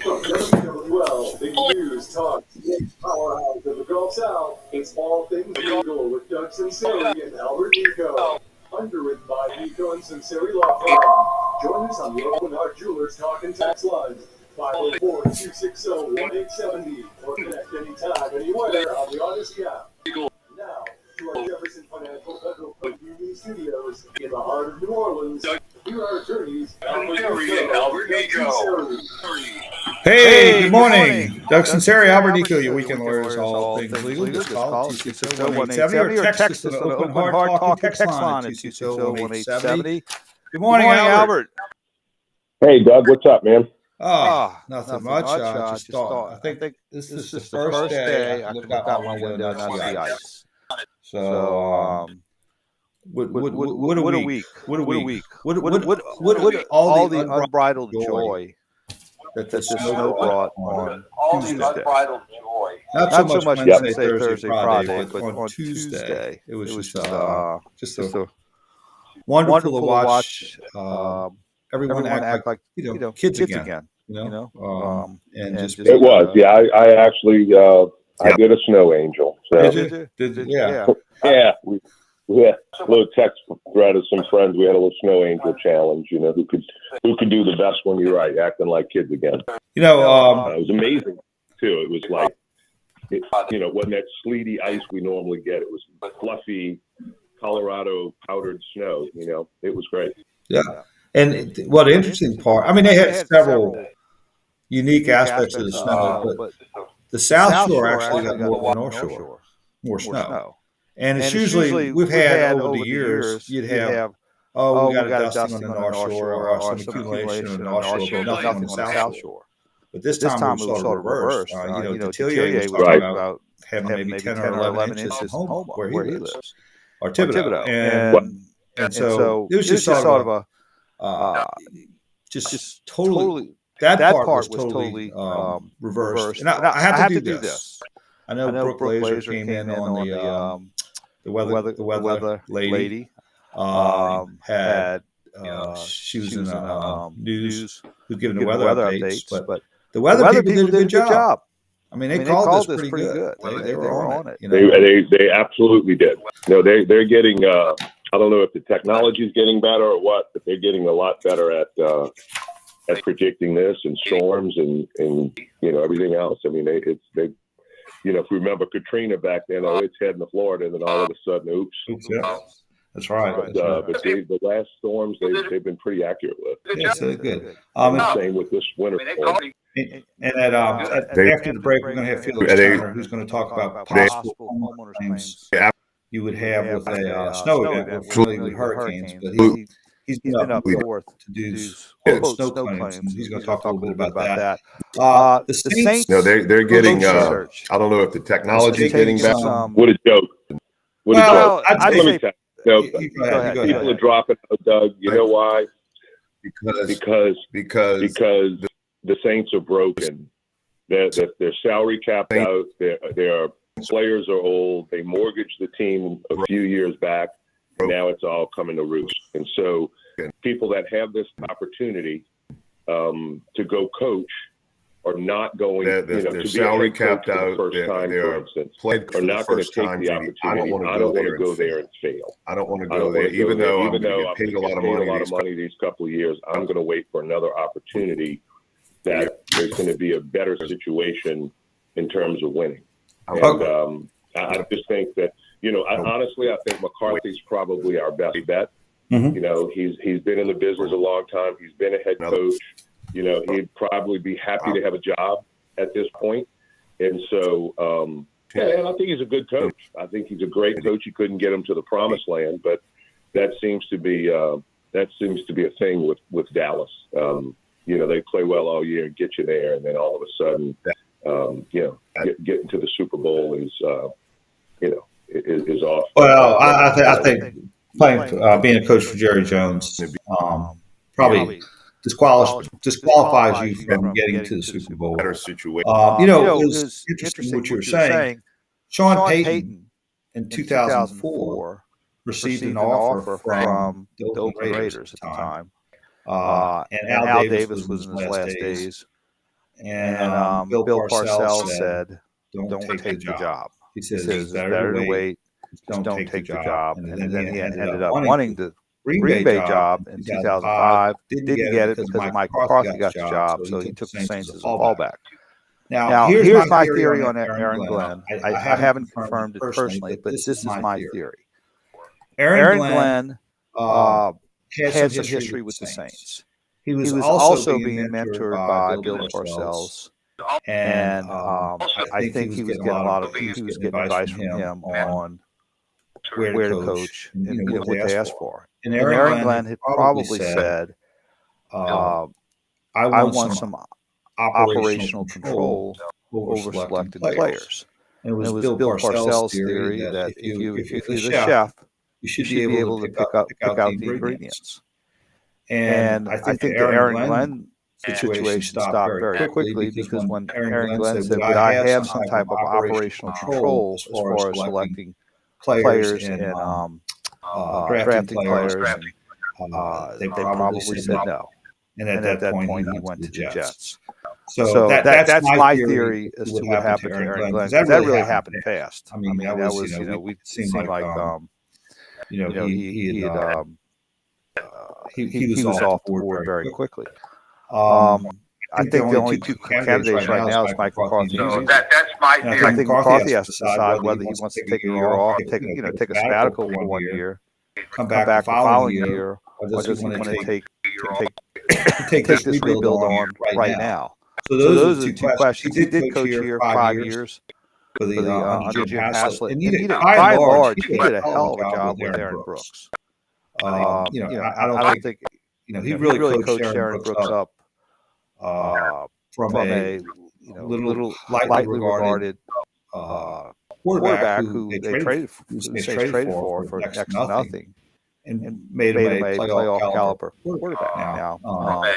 WWL, big news, talk, powerhouse of the Gulf South. It's all things legal with Doug Sunseri and Albert Nicaud. Underwritten by Nicaud and Sunseri Law Firm. Join us on the Oakland Heart Jewelers Talk and Text line, 504-260-1870, or connect anytime, anywhere on the Odyssey app. Now, to our Jefferson Financial Federal Credit Union Studios in the heart of New Orleans, here are attorneys Albert Nicaud. Hey, good morning. Doug Sunseri, Albert Nicaud, your weekend lawyers, all things legal. Just call 260-1870 or text us on the Oakland Hard Talk text line at 260-1870. Good morning, Albert. Hey, Doug, what's up, man? Nothing much. I think this is the first day I look out my window and I see ice. So, what a week. What all the unbridled joy that the snow brought on Tuesday. Not so much Wednesday, Thursday, Friday, but on Tuesday, it was just a wonderful to watch everyone act like kids again. And just it was. I actually I did a snow angel. So. Did you? Yeah. Yeah. We had a little text thread of some friends. We had a little snow angel challenge. Who could do the best one? You're right, acting like kids again. It was amazing too. It was like, it wasn't that sleety ice we normally get. It was fluffy Colorado powdered snow. It was great. Yeah. And what an interesting part. I mean, they had several unique aspects of the snow, but the South Shore actually got more than the North Shore, more snow. And it's usually, we've had over the years, you'd have, we got a dusting on the North Shore or some accumulation on the North Shore, but nothing on the South Shore. But this time it was sort of reversed. Detillier was talking about having maybe 10 or 11 inches at home where he lives, or Thibodeau. And so it was just sort of just totally, that part was totally reversed. And I had to do this. I know Brooke Laser came in on the weather lady. She was in the news, who's giving the weather updates. But the weather people did a good job. I mean, they called this pretty good. They were on it. They absolutely did. They're getting. I don't know if the technology is getting better or what, but they're getting a lot better at predicting this and storms and everything else. I mean, if you remember Katrina back then, it's heading to Florida, and then all of a sudden, oops. Yeah. That's right. But the last storms, they've been pretty accurate with. Yeah, so good. Same with this winter storm. And after the break, we're going to have Felix Turner, who's going to talk about possible homeowners claims you would have with a snow event, with hurricanes. But he's been up north to do snow claims, and he's going to talk a little bit about that. The Saints, they're getting. I don't know if the technology is getting better. What a joke! Let me tell you. People are dropping out, Doug. You know why? Because the Saints are broken. Their salary capped out. Their players are old. They mortgaged the team a few years back. Now it's all coming to roost. And so people that have this opportunity to go coach are not going to salary be capped out for the first time, for instance, are not going to take the opportunity. I don't want to go there and fail. I don't want to go there, even though I'm going to get paid a lot of money these couple of years. I'm going to wait for another opportunity that there's going to be a better situation in terms of winning. And I just think that, honestly, I think McCarthy's probably our best bet. Mm-hmm. He's been in the business a long time. He's been a head coach. He'd probably be happy to have a job at this point. And so, and I think he's a good coach. I think he's a great coach. You couldn't get him to the promised land, but that seems to be a thing with Dallas. They play well all year and get you there, and then all of a sudden, getting to the Super Bowl is off. Well, I think playing being a coach for Jerry Jones probably disqualifies you from getting to the Super Bowl. better situation. It was interesting what you were saying. Sean Payton in 2004 received an offer from the Oakland Raiders at the time. And Al Davis was in his last days. And Bill Parcells said, "Don't take the job." He says it's better to wait. Just don't take the job. And then he ended up wanting the Green Bay job in 2005. Didn't get it because Mike McCarthy got the job, so he took the Saints as a fallback. Now, here's my theory on Aaron Glenn. I haven't confirmed it personally, but this is my theory. Aaron Glenn had some history with the Saints. He was also being mentored by Bill Parcells, and I think he was getting advice from him on where to coach and what they asked for. And Aaron Glenn had probably said, "I want some operational control over selected players." And it was Bill Parcells' theory that if you're the chef, you should be able to pick out the ingredients. And I think the Aaron Glenn situation stopped very quickly because when Aaron Glenn said, "Would I have some type of operational control as far as selecting players and drafting players?" They probably said no. And at that point, he went to the Jets. So that's my theory as to what happened to Aaron Glenn. That really happened fast. I mean, that was, we seemed like, he was off the board very quickly. I think the only two candidates right now is Mike McCarthy. That's my theory. I think McCarthy has to decide whether he wants to take a year off, take a sabbatical for 1 year, come back the following year, or does he want to take this rebuild on right now? So those are the two questions. He did coach here 5 years for the under Jim Haslett, and by and large, he did a hell of a job with Aaron Brooks. I don't think he really coached Aaron Brooks up from a little lightly regarded quarterback who they traded for next to nothing, and made him a playoff caliber quarterback. Now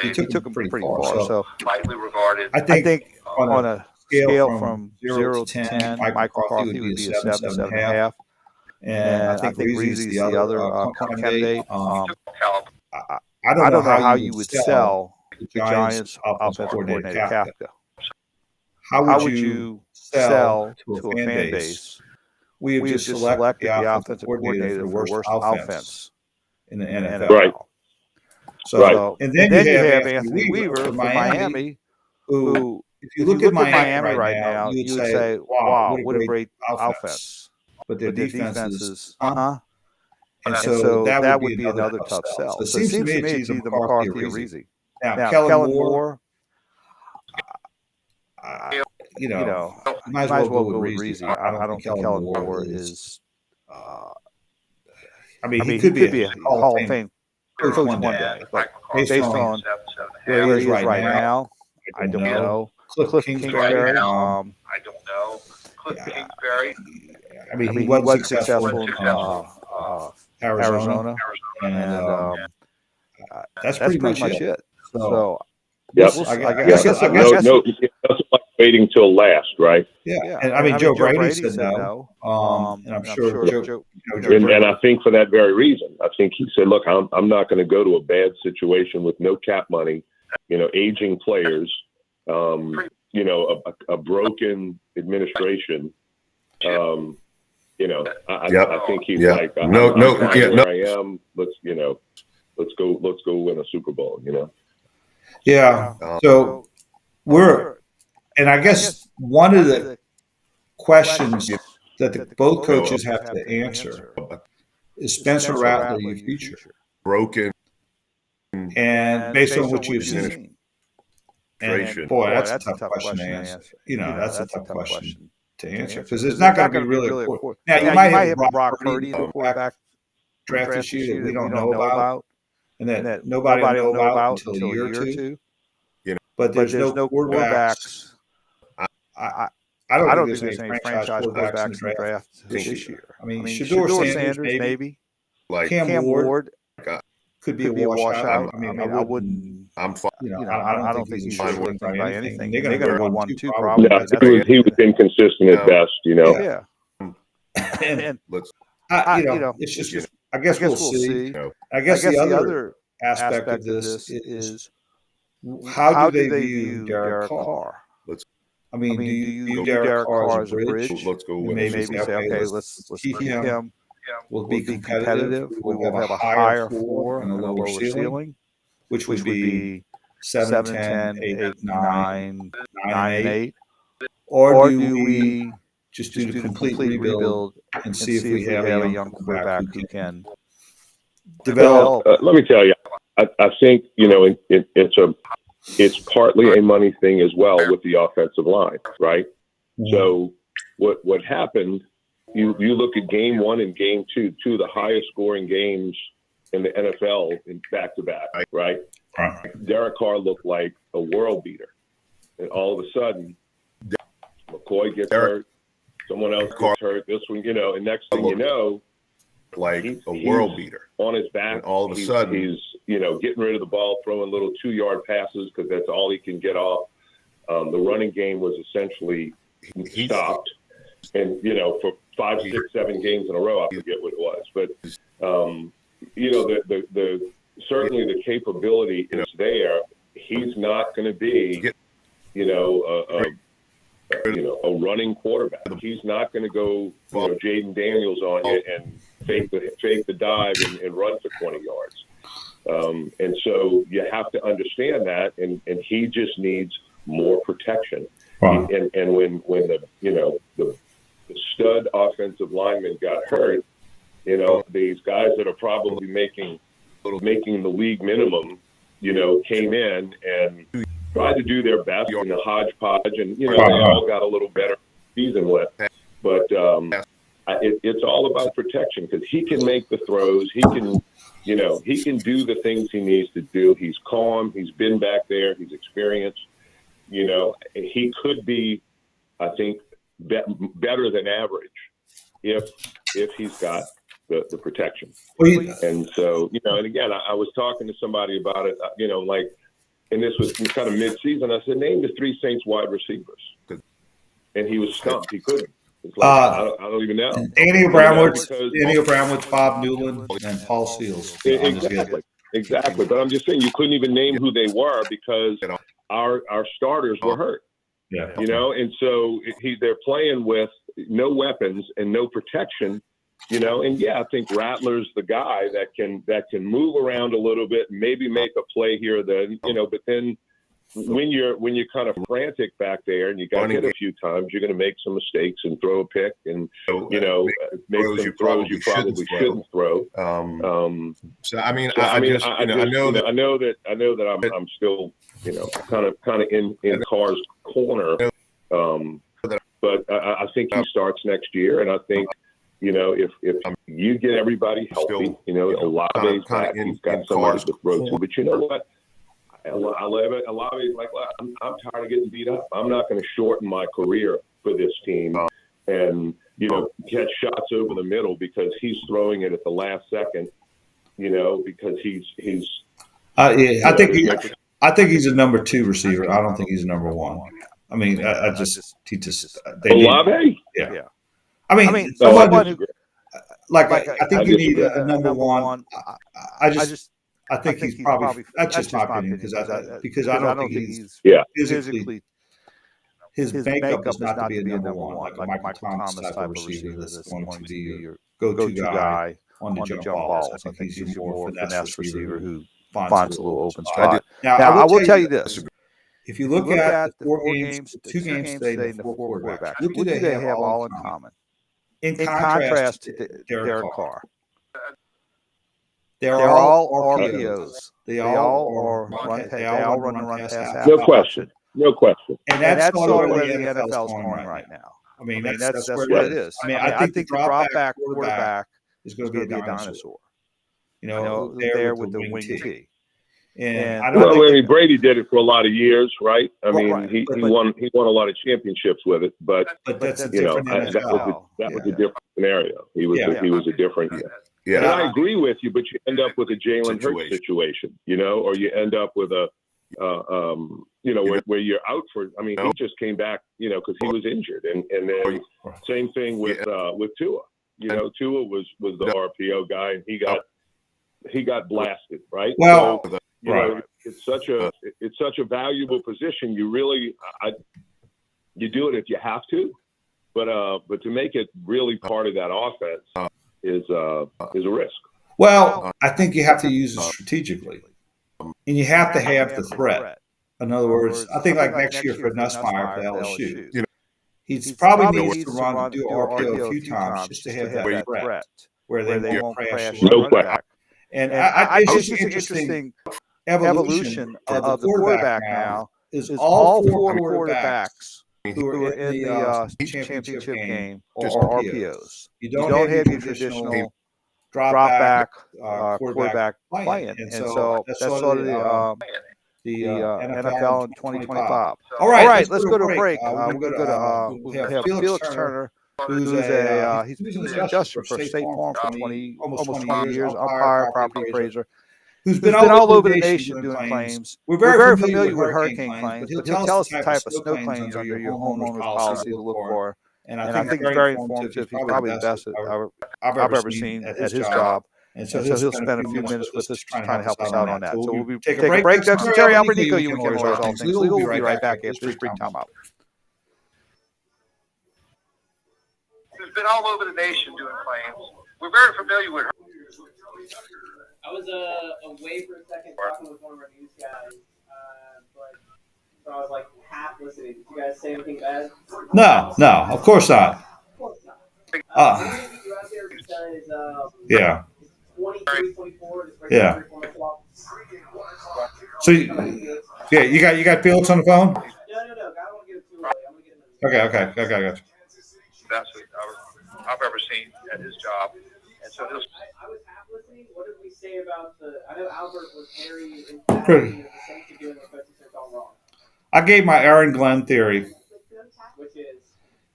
he took him pretty far. So Lightly regarded. I think on a scale from 0 to 10, Mike McCarthy would be a 7, 7.5. And I think Reezy's the other candidate. I don't know how you would sell the Giants' offensive coordinator Kafka. How would you sell to a fan base? We have just selected the offensive coordinator for the worst offense in the NFL. Right. So, and then you have Anthony Weaver from Miami, who, if you look at Miami right now, you would say, "Wow, what a great offense!" But their defense is, And so that would be another tough sell. So it seems to me it's either McCarthy or Reezy. Now, Kellen Moore, might as well go with Reezy. I don't think Kellen Moore is. He could be a Hall of Fame coach one day, but based on where he is right now, I don't know. Cliff Kingsbury, I don't know. Cliff Kingsbury. He was successful in Arizona, and that's pretty much it. So, yep. I guess no, that's like waiting till last, right? Yeah. And Joe Brady said no. And I'm sure Joe and I think for that very reason, I think he said, "Look, I'm not going to go to a bad situation with no cap money, aging players, a broken administration." I think he's like, I am. Let's go win a Super Bowl. Yeah. So and I guess one of the questions that both coaches have to answer is Spencer Rattler your future? Broken. And based on what you've seen. And boy, that's a tough question to answer. That's a tough question to answer because it's not going to be really important. Now, you might have Brock Purdy, the quarterback draft this year that we don't know about, and that nobody will know about until a year or two. But there's no quarterbacks. I don't think there's any franchise quarterbacks in the draft this year. Shedeur Sanders maybe. Like Cam Ward could be a washout. I wouldn't. I'm fine. I don't think he's shooting by anything. They're going to go 1-2 probably. Yeah, he was inconsistent at best. Yeah. And let's. it's just. I guess we'll see. I guess the other aspect of this is how do they view Derek Carr? I mean, do you view Derek Carr as a bridge? Let's go with Maybe say, okay, let's keep him. We'll be competitive. We will have a higher floor and a lower ceiling, which would be 7, 10, 8, 9, 9, and 8. Or do we just do the complete rebuild and see if we have a young quarterback who can develop? Let me tell you, I think it's partly a money thing as well with the offensive line, right? Mm-hmm. So what happened? You look at game 1 and game 2, two of the highest scoring games in the NFL in back-to-back, right? Derek Carr looked like a world beater. And all of a sudden, McCoy gets hurt, someone else gets hurt, this one, and next thing you know, like a world beater on his back. And all of a sudden, he's getting rid of the ball, throwing little 2-yard passes because that's all he can get off. The running game was essentially stopped. And, for 5, 6, 7 games in a row, I forget what it was. But, the certainly the capability is there. He's not going to be, a running quarterback. He's not going to go, Jaden Daniels on you and fake the dive and run for 20 yards. And so you have to understand that, and he just needs more protection. Wow. And when the stud offensive lineman got hurt, these guys that are probably making the league minimum, came in and tried to do their best in the hodgepodge, and they all got a little better season with. But it's all about protection because he can make the throws. He can, he can do the things he needs to do. He's calm. He's been back there. He's experienced. He could be, I think, better than average if he's got the protection. And so, and again, I was talking to somebody about it, and this was kind of mid-season. I said, name the 3 Saints wide receivers. And he was stumped. He couldn't. It's like, I don't even know. Andy Abramowitz, Bob Newland, and Paul Seals. Exactly. But I'm just saying you couldn't even name who they were because our starters were hurt. Yeah. And so they're playing with no weapons and no protection. And I think Rattler's the guy that can move around a little bit, and maybe make a play here or there, but then when you're kind of frantic back there and you got hit a few times, you're going to make some mistakes and throw a pick and, make some throws you probably shouldn't throw. I know that I'm still, kind of in Carr's corner. But I think he starts next year, and I think, if you get everybody healthy, Olave's back, he's got somebody to throw to. But you know what? Olave's like, I'm tired of getting beat up. I'm not going to shorten my career for this team and, catch shots over the middle because he's throwing it at the last second, because he's. I think he's a number 2 receiver. I don't think he's a number 1. I mean, Olave? Yeah. I mean, someone I think you need a number 1. I think he's probably. That's just my opinion because I don't think he's physically. His makeup is not to be a number 1, like a Michael Thomas type of receiver that's going to be your go-to guy on the jump balls. I think he's a more finesse receiver who finds a little open spot. Now, I will tell you this. If you look at the 4 games, 2 games today, and the 4 quarterbacks, what do they have all in common? In contrast to Derek Carr, they're all RPOs. They all run the run pass. No question. And that's sort of where the NFL is going right now. I mean, that's where it is. I mean, I think the drop back quarterback is going to be a dinosaur. There with the wing T. And Brady did it for a lot of years, right? I mean, he won a lot of championships with it, but that's a different that was a different scenario. He was a different. Yeah, and I agree with you, but you end up with a Jalen Hurts situation, or you end up with a, where you're out for. I mean, he just came back, because he was injured, and then same thing with Tua. Tua was the RPO guy, and he got he got blasted, right? Well, so, you know, it's such a valuable position. You really, you do it if you have to, but to make it really part of that offense is a risk. Well, I think you have to use it strategically, and you have to have the threat. In other words, I think like next year for Nussmeier for LSU, you know, he's probably needs to do RPO a few times just to have that threat where they won't crash. No question. And it's just an interesting evolution of the quarterback now is all four quarterbacks who are in the championship game or RPOs. You don't have your traditional drop back quarterback playing. And so that's sort of the NFL in 2025. All right, let's go to a break. We're going to we'll have Felix Turner, who's an adjuster for State Farm for almost 20 years, umpire, property appraiser, who's been all over the nation doing claims. We're very familiar with hurricane claims, but he'll tell us the type of snow claims under your homeowner's policy to look for. And I think it's very informative. He's probably the best I've ever seen at his job. And so he'll spend a few minutes with us trying to help us out on that. So we'll be take a break. Sunseri, Albert Nicaud, you can always all things legal. We'll be right back after this brief timeout. Who's been all over the nation doing claims. We're very familiar with her. I was away for a second talking with one of our news guys, but I was like half listening. Did you guys say anything bad? No, of course not. Yeah. 23, 24. Yeah. So, you got Felix on the phone? No. I don't want to get it too early. I'm going to get him. Okay. I got you. Best I've ever seen at his job. And so I was half listening. What did we say about I know Albert was very emphatic in the Saints are doing what coaches have done wrong. I gave my Aaron Glenn theory. Which is?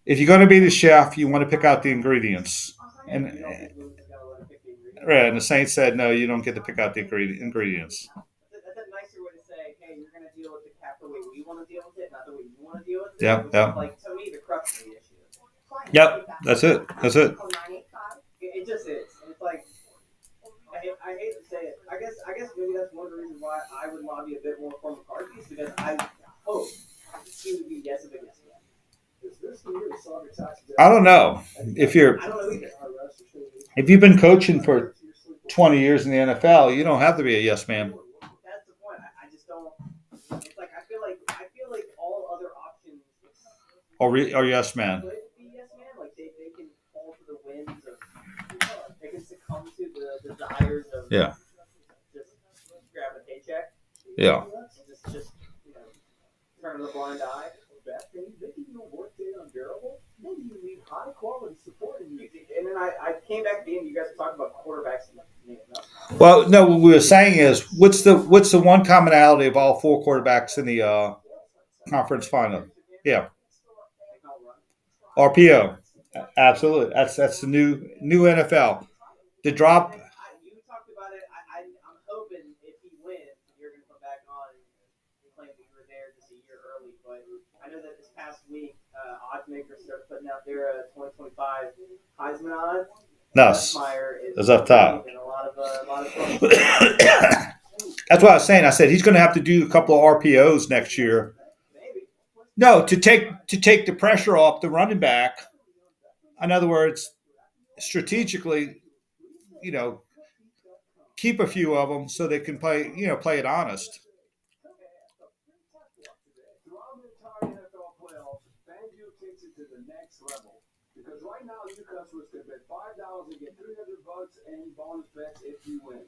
If you're going to be the chef, you want to pick out the ingredients. And the Saints said, no, you don't get to pick out the ingredients. That's a nicer way to say, hey, you're going to deal with the cap the way we want to deal with it, not the way you want to deal with it. Yep. Like, to me, the crux of the issue. Yep, that's it. It just is. And it's like, I hate to say it. I guess maybe that's one of the reasons why I would lobby a bit more for McCarthy is because I hope he would be yes of a yes man. I don't know if you've been coaching for 20 years in the NFL, you don't have to be a yes man. That's the point. I just don't. It's like I feel like all other options or yes man. Could be yes man. Like they can fall to the winds of. They can succumb to the desires of. Yeah. Just grab a paycheck. Yeah. Just turn a blind eye. Making your workday unbearable? Maybe you need high quality support and then I came back at the end. You guys were talking about quarterbacks. Well, no. What we were saying is, what's the one commonality of all four quarterbacks in the conference final? Yeah, RPO. Absolutely. That's the new NFL. The drop. You talked about it. I'm hoping if he wins, you're going to come back on and claim that you were there just a year early. But I know that this past week, oddsmakers started putting out their 2025 Heisman odds. Nuss. Is up top. A lot of That's what I was saying. I said he's going to have to do a couple of RPOs next year. Maybe. No, to take the pressure off the running back. In other words, strategically, keep a few of them so they can play it honest. Because right now, new customers can bet $5 and get $300 in bonus bets if you win.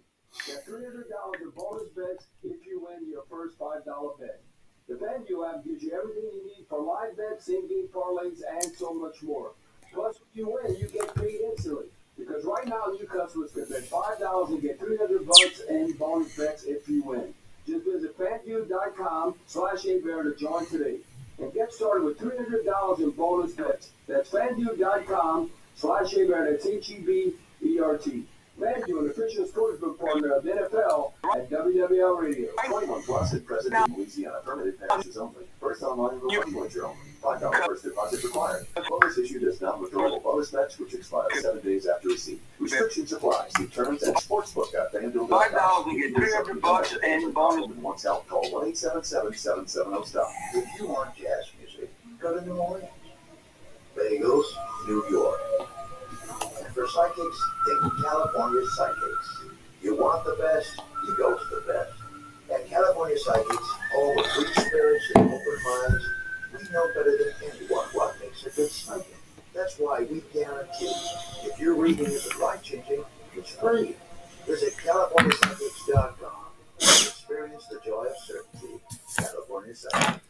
Get $300 in bonus bets if you win your first $5 bet. The FanDuel app gives you everything you need for live bets, in-game parlays, and so much more. Plus, when you win, you get paid instantly. Because right now, new customers can bet $5 and get $300 in bonus bets if you win. Just visit FanDuel.com/ABear to join today. And get started with $300 in bonus bets. That's FanDuel.com/ABear. That's HEBERT. FanDuel, an official sportsbook partner of the NFL and WWL Radio. 21 plus at President Louisiana. Permitted passes only. First first online refundable journal. $5 first deposit required. Bonus issued as non-withdrawable bonus match, which expires 7 days after receipt. Restrictions apply. See terms at sportsbook.fanduel.com. $5 to get $300 and bonus. Once help, call 1-877-770-STOP. If you want jazz music, go to New Orleans. Bagels, New York. And for psychics, think California Psychics. You want the best, you go to the best. At California Psychics, home of free spirits and open minds, we know better than anyone what makes a good psychic. That's why we guarantee if your reading isn't life-changing, it's free. Visit CaliforniaPsychics.com and experience the joy of certainty. California Psychics.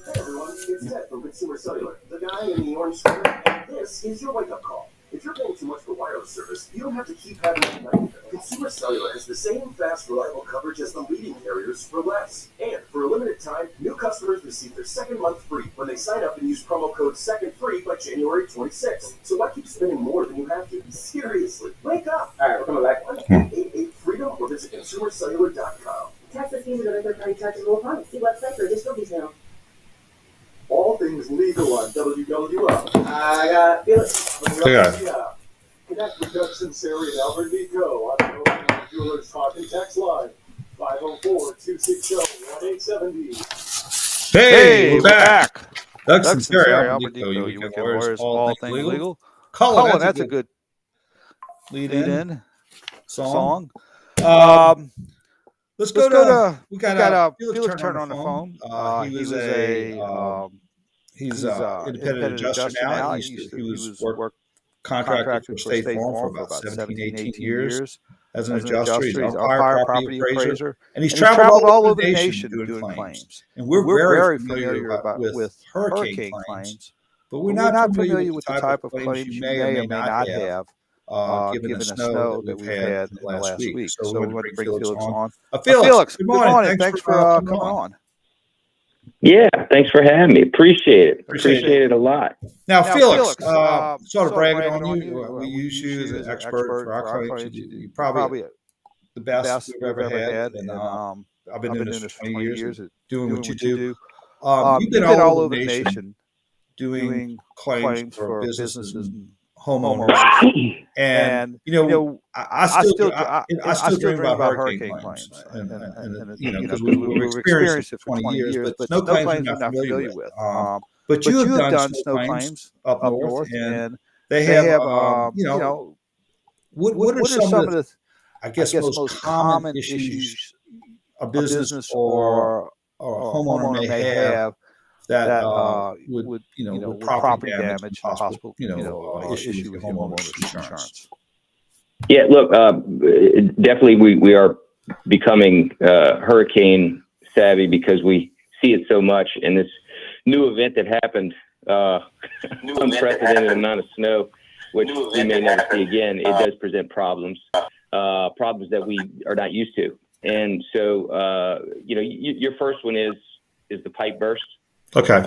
Hey everyone, it's Ted from Consumer Cellular, the guy in the orange sweater, and this is your wake-up call. If you're paying too much for wireless service, you don't have to keep having to complain. Consumer Cellular has the same fast, reliable coverage as the leading carriers for less. And for a limited time, new customers receive their second month free when they sign up and use promo code SECONDFREE by January 26th. So why keep spending more than you have to? Seriously, wake up. All right, we're coming back. 1-888-FREEDOM or visit ConsumerCellular.com. Taxes, fees, and other third-party charges will apply. See website for additional details. All things legal on WWL. I got Felix. Yeah. Connect with Sunseri and Albert Nicaud on the Open Jewelers Talk and Text Line. 504-260-1870. Hey, we're back. Doug Sunseri, Sunseri, Albert Nicaud, you Weekend weekend Warriors, all things legal. Colin, That's a good lead-in song. Let's go to we got Felix Turner on the phone. He's independent adjuster now. He was contracted for State Farm for about 17, 18 years as an adjuster. He's an umpire, property appraiser, and he's traveled all over the nation doing claims. And we're very familiar with hurricane claims, but we're not familiar with the type of claims you may or may not have. Given the snow that we've had in the last week. So we want to bring Felix on. Felix, good morning. Thanks for coming on. Yeah, thanks for having me. Appreciate it. Appreciate it a lot. Now Felix, sort of bragging on you. We use you as an expert for our claims. You're probably the best we've ever had. And I've been doing this for 20 years, doing what you do. You've been all over the nation doing claims for businesses and homeowners, and I still dream about hurricane claims, and because we've experienced it for 20 years, but snow claims we're not familiar with. But you have done snow claims up north, and they have what are some of the I guess most common issues a business or a homeowner may have that would property damage, possible issue with homeowners insurance. Yeah, look, definitely we are becoming hurricane savvy because we see it so much. And this new event that happened, unprecedented amount of snow, which we may never see again, it does present problems that we are not used to. And so, your first one is the pipe burst. Okay.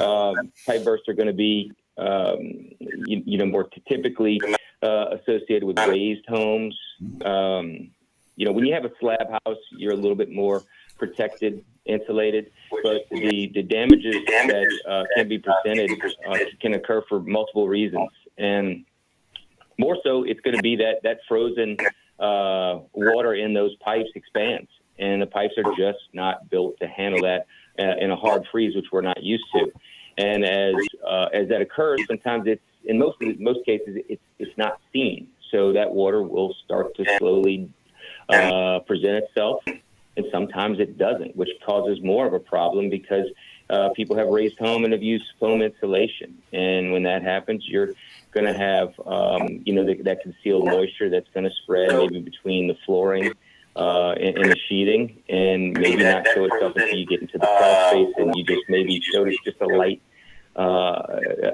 Pipe bursts are going to be, more typically associated with raised homes. When you have a slab house, you're a little bit more protected, insulated, but the damages that can be presented can occur for multiple reasons. And more so, it's going to be that frozen water in those pipes expands, and the pipes are just not built to handle that in a hard freeze, which we're not used to. And as that occurs, sometimes it's in most cases it's not seen. So that water will start to slowly present itself, and sometimes it doesn't, which causes more of a problem because people have raised home and have used foam insulation. And when that happens, you're going to have that concealed moisture that's going to spread maybe between the flooring and the sheathing, and maybe not show itself until you get into the crawl space, and you just maybe notice just a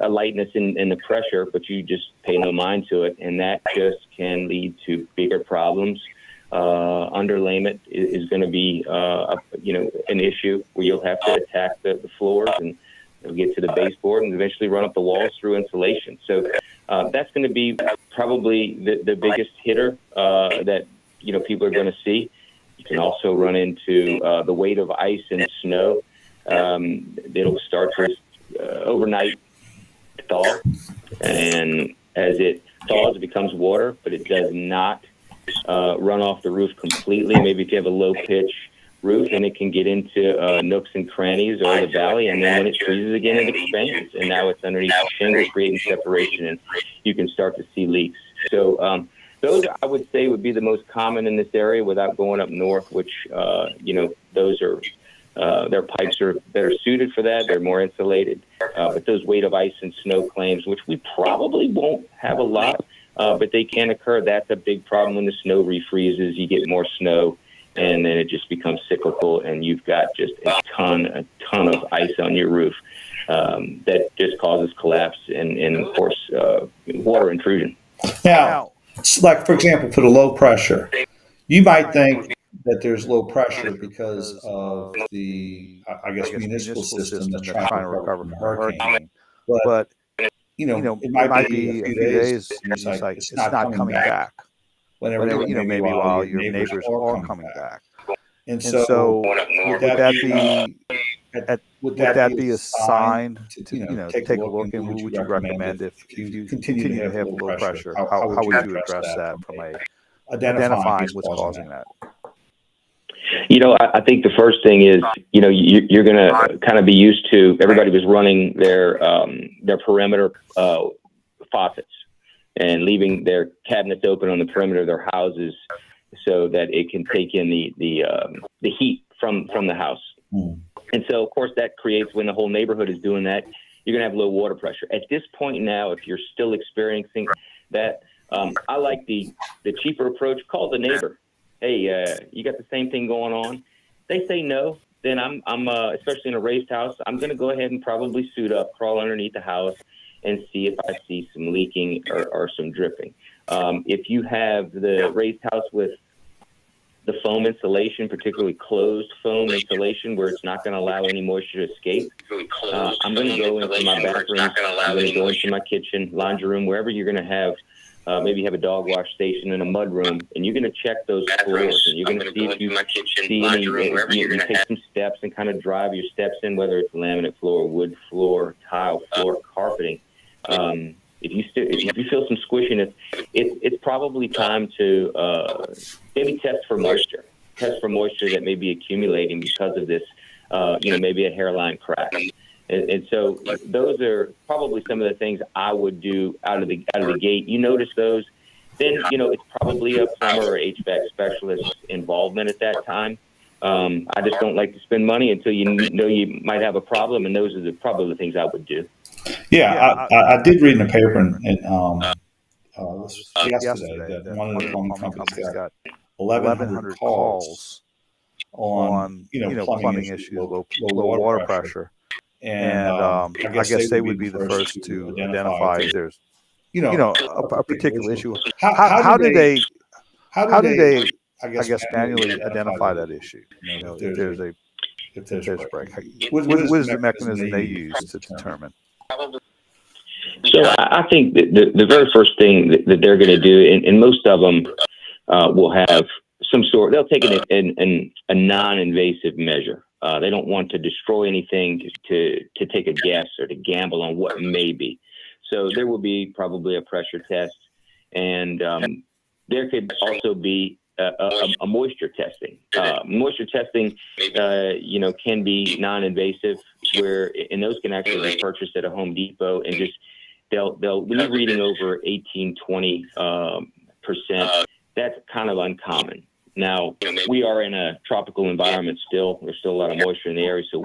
lightness in the pressure, but you just pay no mind to it, and that just can lead to bigger problems. Underlayment is going to be an issue where you'll have to attack the floors and get to the baseboard and eventually run up the walls through insulation. So that's going to be probably the biggest hitter that people are going to see. You can also run into the weight of ice and snow. it'll start to overnight thaw, and as it thaws, it becomes water, but it does not run off the roof completely. Maybe if you have a low pitch roof, and it can get into nooks and crannies or the valley, and then when it freezes again, it expands, and now it's underneath the shingle, creating separation, and you can start to see leaks. So those, I would say, would be the most common in this area without going up north, which, those are, their pipes are better suited for that. They're more insulated. But those weight of ice and snow claims, which we probably won't have a lot, but they can occur. That's a big problem when the snow refreezes. You get more snow, and then it just becomes cyclical, and you've got just a ton of ice on your roof that just causes collapse and of course, water intrusion. Now, like, for example, for the low pressure, you might think that there's low pressure because of the, I guess, municipal system that's trying to recover from the hurricane. But, it might be a few days, and it's like, it's not coming back. Whenever, maybe while your neighbors are coming back. And so, would that be a sign to take a look, and what would you recommend if you continue to have low pressure? How would you address that from identifying what's causing that? I think the first thing is, you're going to kind of be used to, everybody was running their perimeter faucets and leaving their cabinets open on the perimeter of their houses so that it can take in the heat from the house. Mm. And so, of course, that creates, when the whole neighborhood is doing that, you're going to have low water pressure. At this point now, if you're still experiencing that, I like the cheaper approach. Call the neighbor. Hey, you got the same thing going on? They say no. Then I'm especially in a raised house, I'm going to go ahead and probably suit up, crawl underneath the house, and see if I see some leaking or some dripping. If you have the raised house with the foam insulation, particularly closed foam insulation, where it's not going to allow any moisture to escape, I'm going to go into my bathroom, I'm going to go into my kitchen, laundry room, wherever you're going to have, maybe have a dog wash station and a mud room, and you're going to check those floors, and you're going to see if you see any, you take some steps and kind of drive your steps in, whether it's laminate floor, wood floor, tile floor, carpeting. If you feel some squishiness, it's probably time to maybe test for moisture that may be accumulating because of this, maybe a hairline crack. And so those are probably some of the things I would do out of the gate. You notice those, then it's probably a plumber or HVAC specialist involvement at that time. I just don't like to spend money until you know you might have a problem, and those are probably the things I would do. Yeah, I did read in the paper and yesterday that one of the plumbing companies got 1,100 calls on plumbing issues, low water pressure, and I guess they would be the first to identify if there's a particular issue. How do they I guess manually identify that issue? If there's a break, what is the mechanism they use to determine? So I think that the very first thing that they're going to do, and most of them will have some sort, they'll take a non-invasive measure. They don't want to destroy anything to take a guess or to gamble on what may be. So there will be probably a pressure test, and there could also be a moisture testing. Moisture testing, can be non-invasive, and those can actually be purchased at a Home Depot, and just they'll be reading over 18-20%. That's kind of uncommon. Now, we are in a tropical environment still. There's still a lot of moisture in the area, so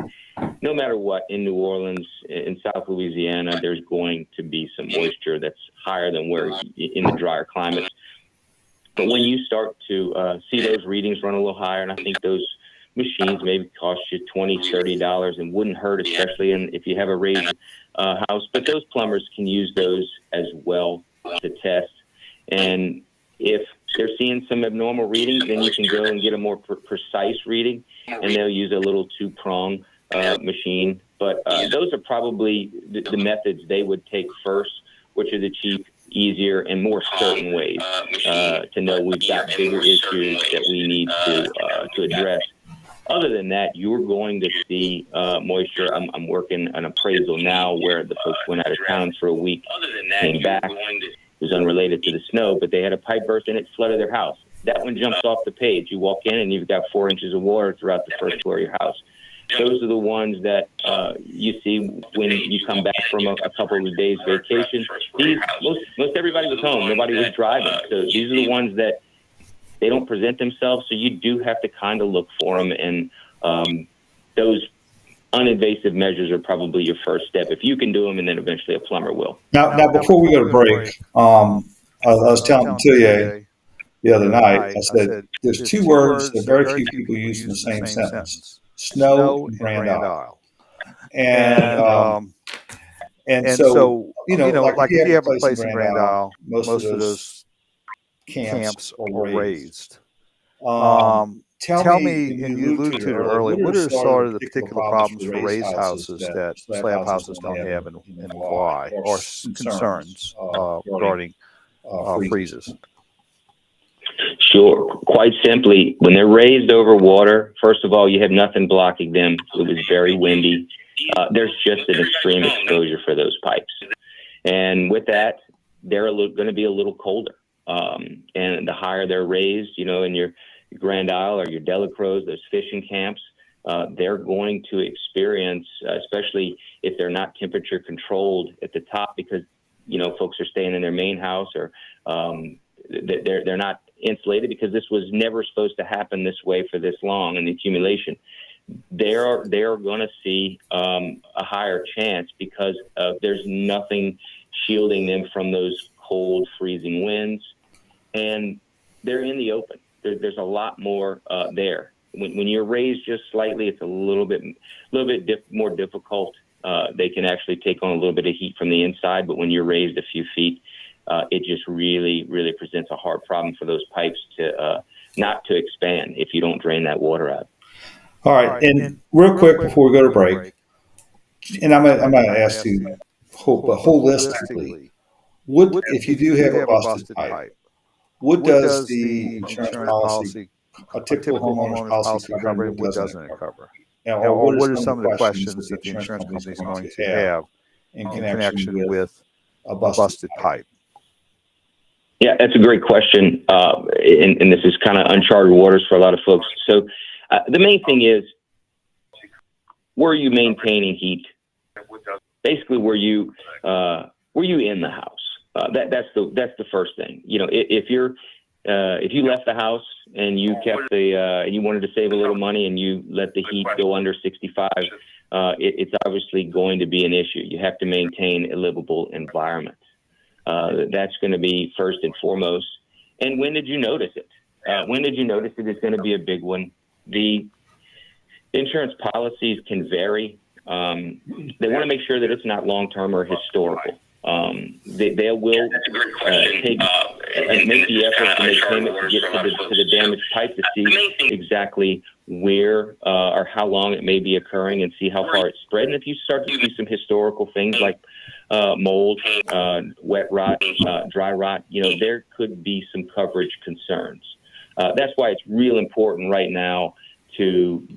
no matter what, in New Orleans, in South Louisiana, there's going to be some moisture that's higher than where in the drier climates. But when you start to see those readings run a little higher, and I think those machines maybe cost you $20, $30 and wouldn't hurt, especially if you have a raised house. But those plumbers can use those as well to test. And if they're seeing some abnormal readings, then you can go and get a more precise reading, and they'll use a little two-prong machine. But those are probably the methods they would take first, which are the cheap, easier, and more certain ways to know we've got bigger issues that we need to address. Other than that, you're going to see moisture. I'm working an appraisal now where the folks went out of town for a week, came back. It was unrelated to the snow, but they had a pipe burst and it flooded their house. That one jumps off the page. You walk in and you've got 4 inches of water throughout the first floor of your house. Those are the ones that you see when you come back from a couple of days vacation. Most everybody was home. Nobody was driving. So these are the ones that they don't present themselves. So you do have to kind of look for them. And those uninvasive measures are probably your first step. If you can do them, and then eventually a plumber will. Now before we go to break, I was telling Tilly the other night, I said, there's 2 words that very few people use in the same sentence: snow and Grand Isle. And so, like if you have a place in Grand Isle, most of those camps are raised. Tell me, and you alluded to it earlier, what are sort of the particular problems for raised houses that slab houses don't have, and why, or concerns regarding freezes? Sure. Quite simply, when they're raised over water, first of all, you have nothing blocking them. It was very windy. There's just an extreme exposure for those pipes. And with that, they're going to be a little colder. And the higher they're raised, in your Grand Isle or your Delacroix, those fishing camps, they're going to experience, especially if they're not temperature controlled at the top, because, folks are staying in their main house, or they're not insulated, because this was never supposed to happen this way for this long in the accumulation. They're going to see a higher chance, because there's nothing shielding them from those cold, freezing winds, and they're in the open. There's a lot more there. When you're raised just slightly, it's a little bit more difficult. They can actually take on a little bit of heat from the inside, but when you're raised a few feet, it just really, really presents a hard problem for those pipes to not to expand if you don't drain that water out. All right, and real quick before we go to break, and I'm going to ask you holistically, if you do have a busted pipe, what does the insurance policy, a typical homeowner's policy cover, and what doesn't it cover? Or what are some of the questions that the insurance company is going to have in connection with a busted pipe? Yeah, that's a great question, and this is kind of uncharted waters for a lot of folks. So the main thing is, were you maintaining heat? Basically, were you in the house? That's the first thing. If you left the house and you kept you wanted to save a little money and you let the heat go under 65, it's obviously going to be an issue. You have to maintain a livable environment. That's going to be first and foremost. And when did you notice it? When did you notice it? It's going to be a big one. The insurance policies can vary. They want to make sure that it's not long-term or historical. They will make the effort to make payment to get to the damaged pipe to see exactly where or how long it may be occurring and see how far it's spread. And if you start to see some historical things like mold, wet rot, dry rot, there could be some coverage concerns. That's why it's real important right now to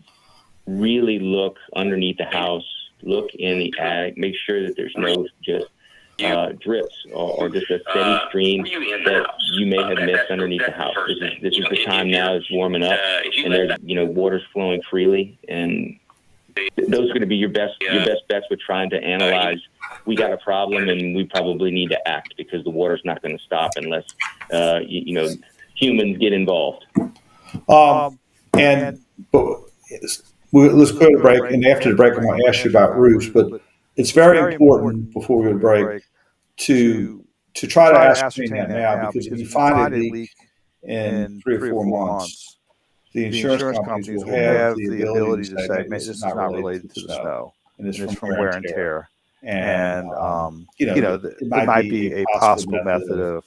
really look underneath the house, look in the attic, make sure that there's no just drips or just a steady stream that you may have missed underneath the house. This is the time now. It's warming up, and there's water's flowing freely, and those are going to be your best bets with trying to analyze. We got a problem, and we probably need to act, because the water's not going to stop unless humans get involved. Let's go to break, and after the break, I'm going to ask you about roofs, but it's very important before we go to break to try to ascertain that now, because if you find a leak in 3 or 4 months, the insurance companies will have the ability to say, this is not related to the snow, and it's from wear and tear. And, it might be a possible method of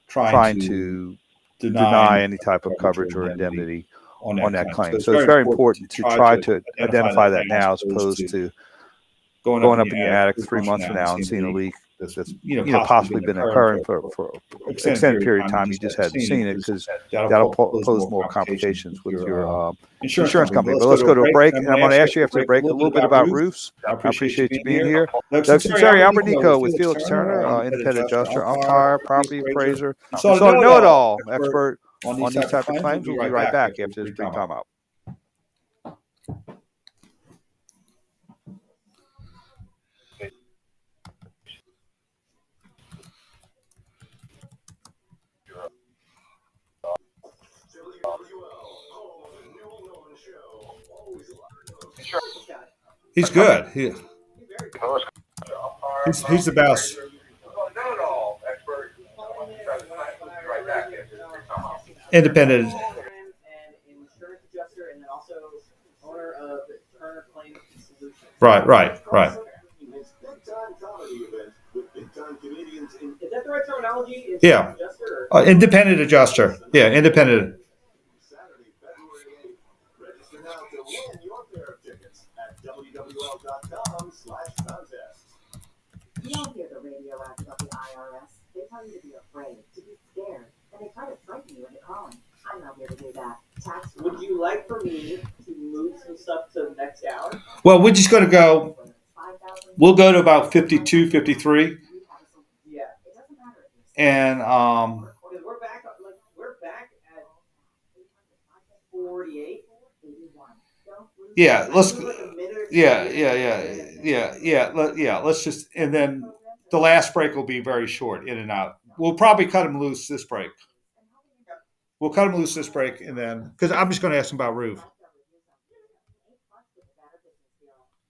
trying to deny any type of coverage or indemnity on that claim. So it's very important to try to identify that now, as opposed to going up in the attic 3 months from now and seeing a leak that's possibly been occurring for an extended period of time. You just hadn't seen it because that'll pose more complications with your insurance company. But let's go to a break, and I'm going to ask you after the break a little bit about roofs. I appreciate you being here. Doug Sunseri, Albert Nicaud with Felix Turner, independent adjuster, umpire, property appraiser, sort of know-it-all expert on these types of claims. We'll be right back after this brief timeout. He's good. He's the best. Independent. And insurance adjuster, and then also owner of Turner Claims Solutions. Right. Is that the right terminology? Yeah. Independent adjuster. Yeah, independent. Saturday, February 8th. Register now to win your pair of tickets at wwl.com/contest. You don't hear the radio ads about the IRS. They tell you to be afraid, to be scared, and they try to frighten you into calling. I'm not here to do that. Tax. Would you like for me to move some stuff to the next hour? Well, we're just going to go. We'll go to about 52, 53. Yeah. And Because we're back at 48. yeah, let's let's just, and then the last break will be very short, in and out. We'll probably cut him loose this break. We'll cut him loose this break, and then because I'm just going to ask him about roof.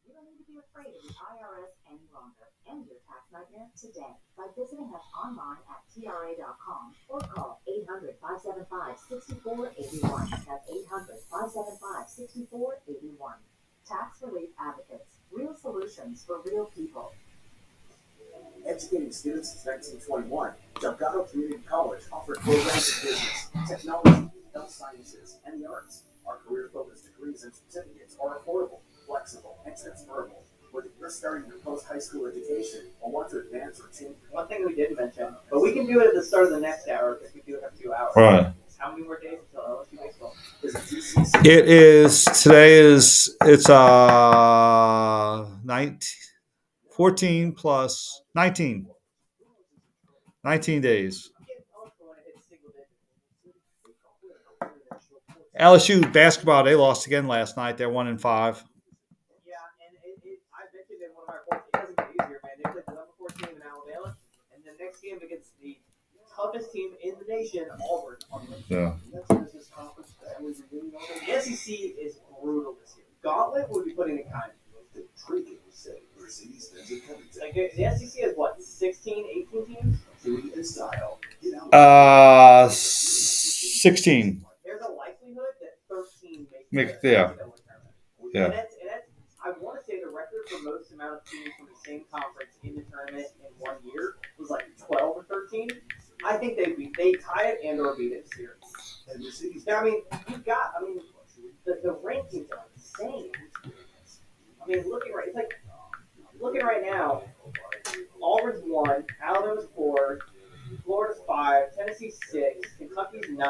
You don't need to be afraid of the IRS any longer. End your tax nightmare today by visiting us online at tra.com or call 800-575-6481. That's 800-575-6481. Tax Relief Advocates. Real solutions for real people. Educating students since 1921, Delgado Community College offered programs in business, technology, health sciences, and the arts. Our career-focused degrees and certificates are affordable, flexible, and transferable. Whether you're starting your post-high school education or want to advance or change. One thing we didn't mention, but we can do it at the start of the next hour because we do have 2 hours. Right. How many more days until LSU baseball? It is today. It's 14 plus 19. 19 days. LSU basketball, they lost again last night. They're 1-5. Yeah, and I mentioned in one of my reports, it doesn't get easier, man. They played the number 4 team in Alabama, and the next game against the toughest team in the nation, Auburn. Yeah. The SEC is brutal this year. Gauntlet would be putting it kind of. Like the SEC has what, 16, 18 teams? 16. There's a likelihood that 13 make it. Yeah. And that's, I want to say the record for most amount of teams from the same conference in the tournament in 1 year was like 12 or 13. I think they tie it and or beat it this year. I mean, the rankings are insane. I mean, looking right now, Auburn's 1, Alabama's 4, Florida's 5, Tennessee's 6, Kentucky's 9. 5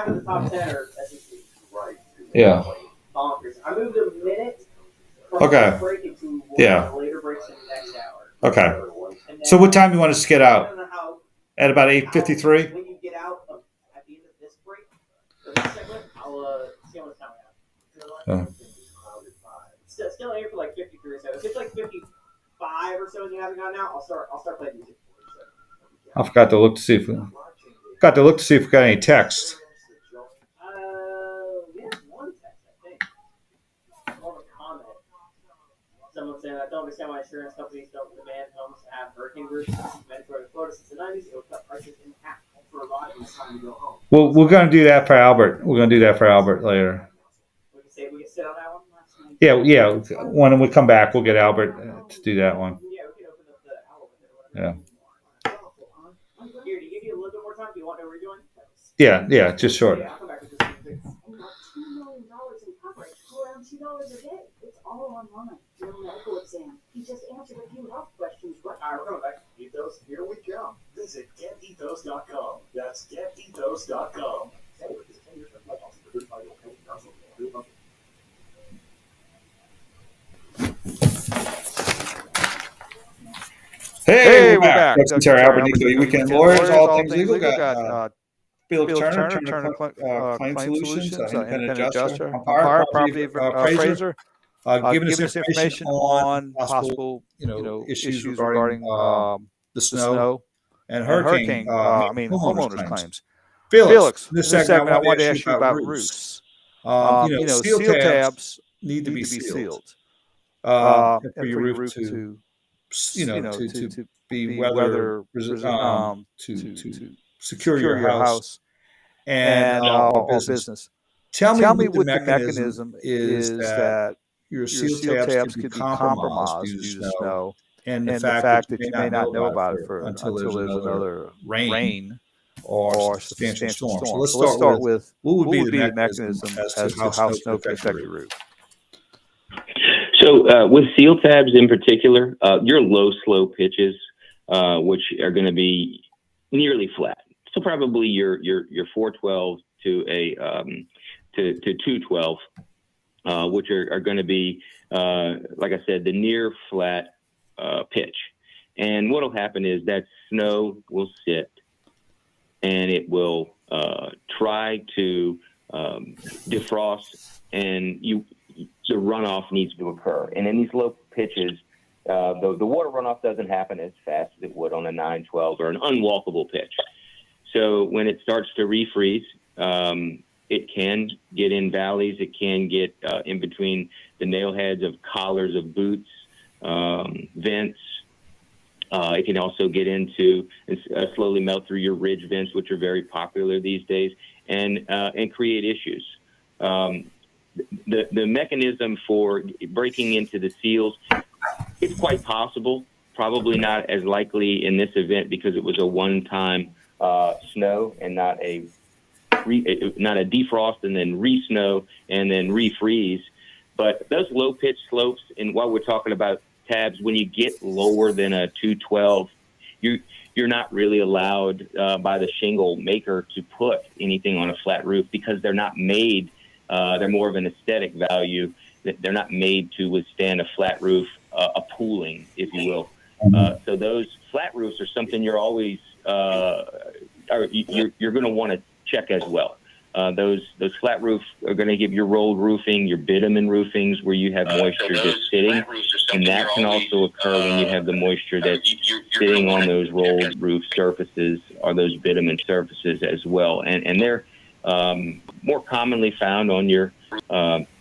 of the top 10 are SEC. Right. Yeah. Bonkers. I moved a minute from Okay. the break into later breaks in the next hour. Okay. So what time do you want us to get I out? don't know how. At about 8:53? When you get out at the end of this break, for this segment, I'll see how much time we have. Still here for like 53 or so. If it's like 55 or so and you haven't gotten out, I'll start playing music. I forgot to look to see if we got any text. We have one text, I think. More of a comment. Someone saying, I don't understand why insurance companies don't demand homes to have hurricane roofs. Mandatory in Florida since the 90s. It would cut prices in half for a lot and it's time to go home. Well, we're going to do that for Albert. We're going to do that for Albert later. We can sit on that one. Yeah. When we come back, we'll get Albert to do that one. Yeah, we can open up the owl with it or Yeah. whatever. Here, to give you a little bit more time, do you want to know what we're doing? Yeah, just short. Yeah, I'll come back with this. $2 million in coverage for around $2 a day. It's all online. Your Hey, we're back. Sunseri and Albert Nicaud, Weekend Lawyers, all things legal. Got Felix Turner, Claim Solutions, independent adjuster, umpire, property appraiser, giving us information on possible, issues regarding the snow and hurricane, homeowners claims. Felix, in this segment, I wanted to ask you about roofs. Seal tabs need to be sealed for your roof to be weather to secure your house and all business. Tell me what the mechanism is that your seal tabs could be compromised due to snow and the fact that you may not know about it until there's another rain or substantial storm. So let's start with what would be the mechanism as to how snow can affect your roof. So with seal tabs in particular, your low slope pitches, which are going to be nearly flat. So probably your 412 to a to 212, which are going to be, like I said, the near flat pitch. And what will happen is that snow will sit and it will try to defrost, and the runoff needs to occur. And in these low pitches, the water runoff doesn't happen as fast as it would on a 912 or an unwalkable pitch. So when it starts to refreeze, it can get in valleys. It can get in between the nail heads of collars of boots, vents. It can also get into slowly melt through your ridge vents, which are very popular these days, and create issues. The mechanism for breaking into the seals, it's quite possible. Probably not as likely in this event because it was a one-time snow and not a defrost and then re-snow and then refreeze. But those low pitch slopes, and while we're talking about tabs, when you get lower than a 212, you're not really allowed by the shingle maker to put anything on a flat roof because they're not made. They're more of an aesthetic value. They're not made to withstand a flat roof, a pooling, if you will. So those flat roofs are something you're always you're going to want to check as well. Those flat roofs are going to give your rolled roofing, your bitumen roofings where you have moisture just sitting, and that can also occur when you have the moisture that's sitting on those rolled roof surfaces or those bitumen surfaces as well. And they're more commonly found on your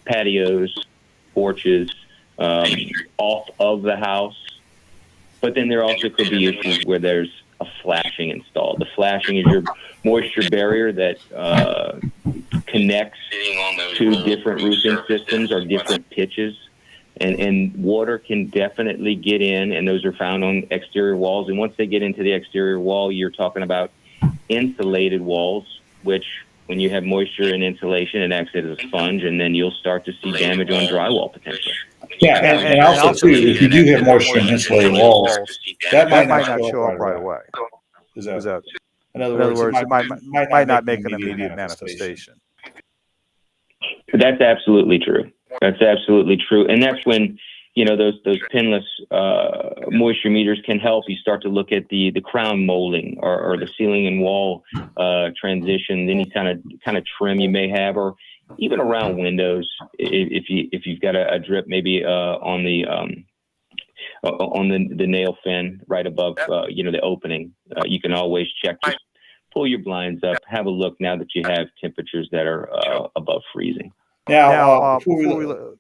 patios, porches, off of the house. But then there also could be issues where there's a flashing installed. The flashing is your moisture barrier that connects to different roofing systems or different pitches. And water can definitely get in, and those are found on exterior walls. And once they get into the exterior wall, you're talking about insulated walls, which when you have moisture and insulation, it acts as a sponge, and then you'll start to see damage on drywall potentially. Yeah, and also too, if you do have moisture in insulated walls, that might not show up right away. In other words, it might not make an immediate manifestation. That's absolutely true. That's absolutely true, and that's when those pinless moisture meters can help. You start to look at the crown molding or the ceiling and wall transition, any kind of trim you may have, or even around windows. If you've got a drip maybe on the nail fin right above the opening, you can always check. Just pull your blinds up, have a look now that you have temperatures that are above freezing. Now, before we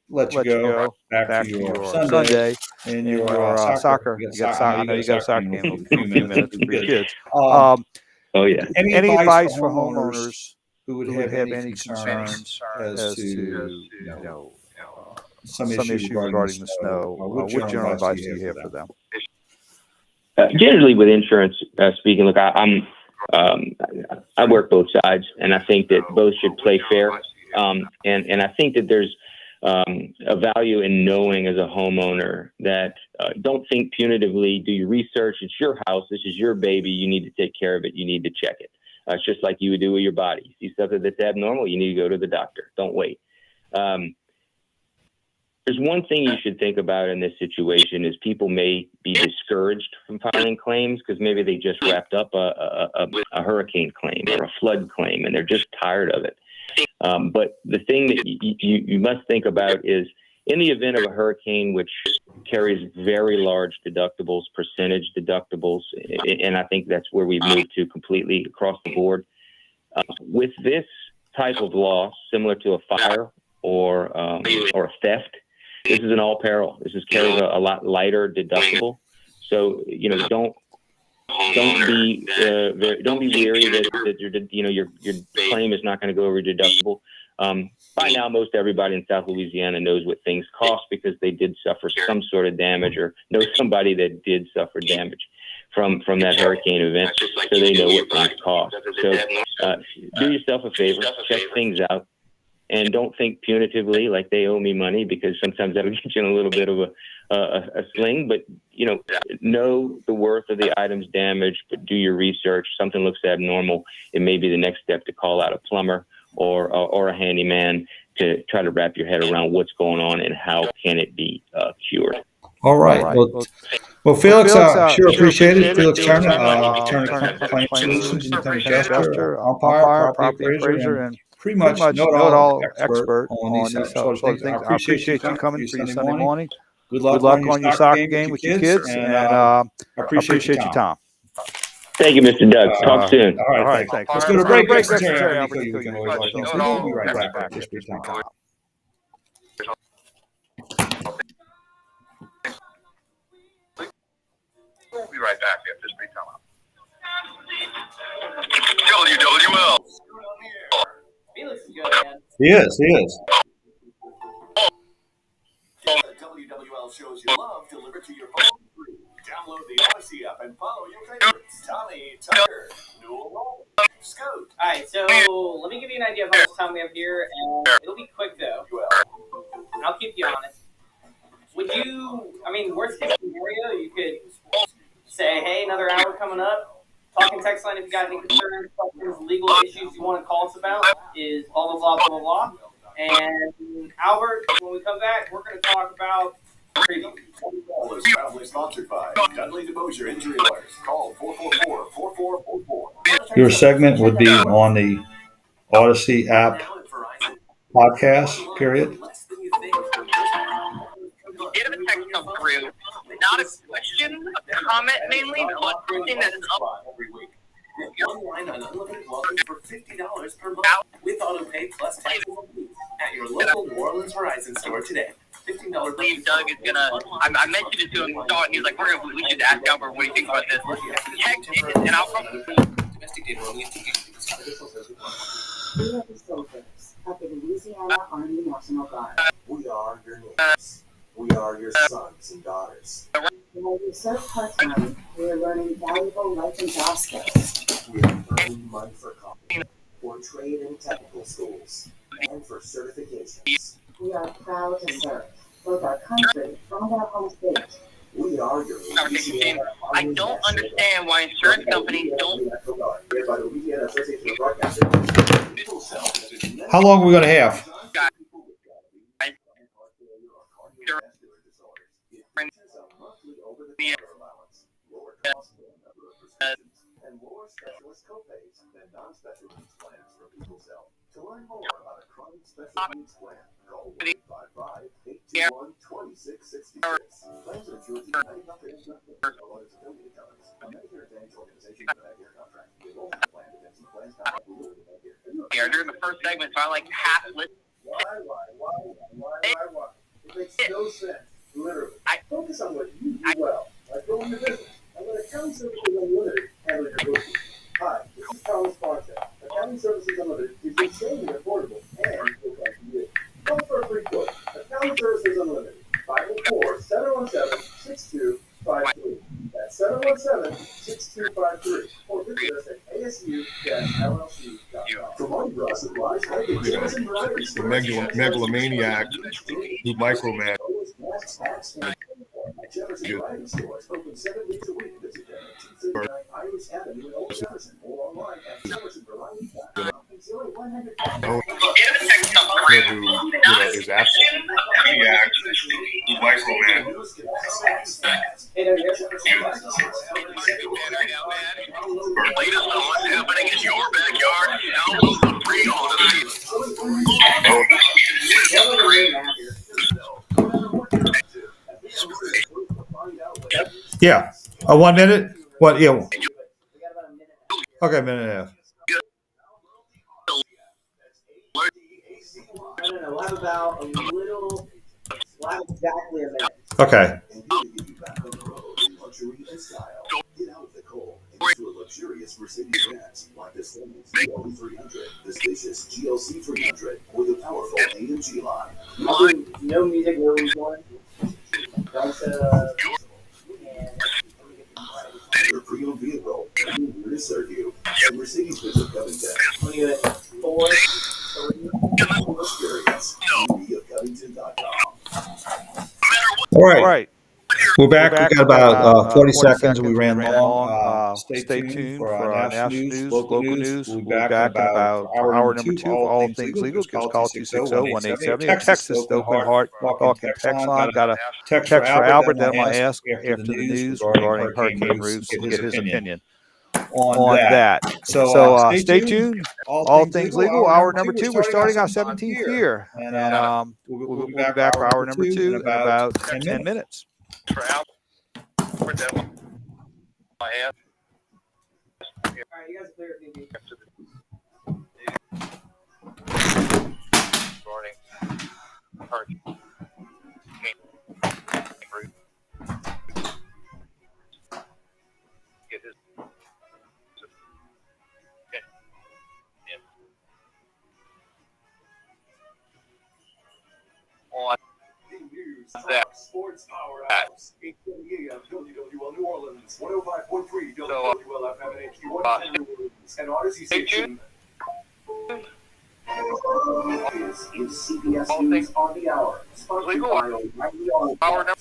let you go back to your Sunday and your soccer, I know you got a soccer game in a few minutes for your kids. Oh yeah. Any advice for homeowners who would have any concerns as to some issues regarding the snow? What general advice do you have for them? Generally, with insurance speaking, look, I work both sides, and I think that both should play fair. And I think that there's a value in knowing as a homeowner that don't think punitively, do your research. It's your house. This is your baby. You need to take care of it. You need to check it. It's just like you would do with your body. You see something that's abnormal, you need to go to the doctor. Don't wait. there's one thing you should think about in this situation is people may be discouraged from filing claims because maybe they just wrapped up a hurricane claim or a flood claim and they're just tired of it. But the thing that you must think about is in the event of a hurricane, which carries very large deductibles, percentage deductibles, and I think that's where we've moved to completely across the board. With this type of loss, similar to a fire or a theft, this is an all peril. This carries a lot lighter deductible. So don't be weary that your claim is not going to go over deductible. By now, most everybody in South Louisiana knows what things cost because they did suffer some sort of damage or know somebody that did suffer damage from that hurricane event, so they know what things cost. So do yourself a favor, check things out, and don't think punitively like they owe me money, because sometimes that'll get you in a little bit of a sling. But know the worth of the items damaged, but do your research. Something looks abnormal, it may be the next step to call out a plumber or a handyman to try to wrap your head around what's going on and how can it be cured. All right. Well, Felix, sure appreciate it. Felix Turner, Turner Claim Solutions, independent adjuster, umpire, property appraiser, and pretty much know-it-all expert on these sort of things. I appreciate you coming for your Sunday morning. Good luck on your soccer game with your kids, and I appreciate your time. Thank you, Mr. Doug. Talk soon. All right, thanks. Let's go to break. Sunseri, Albert Nicaud, you can always watch things. We'll be right back. Just brief time. We'll be right back after this brief time. WWL. Felix is good, man. He is. WWL shows you love delivered to your phone free. Download the Odyssey app and follow your favorites. Tommy, Tucker, Newell, Scout. Alright, so let me give you an idea of how much time we have here, and it'll be quick though. And I'll keep you honest. Worst case scenario, you could say, hey, another hour coming up. Talking text line if you got any concerns, questions, legal issues you want to call us about is blah, blah, blah, blah, blah. And Albert, when we come back, we're going to talk about preview. Is proudly sponsored by Dudley DeBosier Injury Lawyers. Call 444-4444. Your segment would be on the Odyssey app podcast, period. Get a text come through. Not a question, a comment mainly, but something that's up. One line on unlimited welcome for $50 per month with autopay plus taxes at your local New Orleans Verizon store today. $15. Believe Doug is gonna. I mentioned it to him. And he's like, we should ask Albert what he thinks about this. Check it, and I'll probably. Domestic data only in We are the soldiers of the Louisiana Army National Guard. We are your names. We are your sons and daughters. While you serve part-time, we are learning valuable life and job skills. We are earning money for college, for trade and technical schools, and for certifications. We are proud to serve both our country and our home state. We are your Louisiana I don't understand why insurance companies don't. How long are we going to have? To learn more about a chronic special needs plan, call 1-855-821-2666. Plans are insured through United Companies, or its affiliated companies. A Medicare Advantage organization with a Medicare contract. The enrollment plan depends on the plan's contract with Medicare. During the first segment, so I like half listen. Why? It makes no sense. Literally. Focus on what you do well. Like growing your business. And let Accounting Services Unlimited handle your bookkeeping. Hi, this is Thomas Barton. Accounting Services Unlimited is insanely affordable and will come to you. Call for a free quote. Accounting Services Unlimited. 504-717-6253. That's 717-6253. Or visit us at asu-llc.com. For money draw supplies, head to James and Varieties. The megalomaniac who micromanaged. Jefferson Variety Stores open 7 days a week. Visit them at 239 Iris Avenue in Old Jefferson or online at jeffersonvariety.com. It's only $100. Get a text come through. Not is absent. Yeah, microman. Latest on what's happening in your backyard. Download the free Yeah. 1 minute? What? Yeah. Okay, a minute and a half. No, we'll have about a little, we'll have exactly a minute. Okay. Luxury and style. Get out of the cold into a luxurious Mercedes-Benz like the Simmons GLC 300, the spacious GLC 300, or the powerful AMG line. No music where we want. Your pre-owned vehicle, here to serve you. The Mercedes-Benz of Covington. 4, 3, Experience. Covington.com. All right. We're back. We got about 40 seconds. We ran long. Stay tuned for our national news, local news. We'll be back in about hour number 2 for all things legal. Give us a call 260-1870. Texas, Open Heart, talking text line. Got a text for Albert that I'm going to ask after the news regarding hurricane roofs to get his opinion on that. So stay tuned. All things legal. Hour number 2. We're starting our 17th year. And we'll be back for hour number 2 in about 10 minutes. For Albert, my ass. All right, you guys clear it, maybe. Morning. Get his. On that. Sports Powerhouse. 8:30 a.m. WWL New Orleans, 105.3 WWL FM and HD1 and Odyssey Station. Is CBS News on the Hour, sponsored by O'Reilly Auto.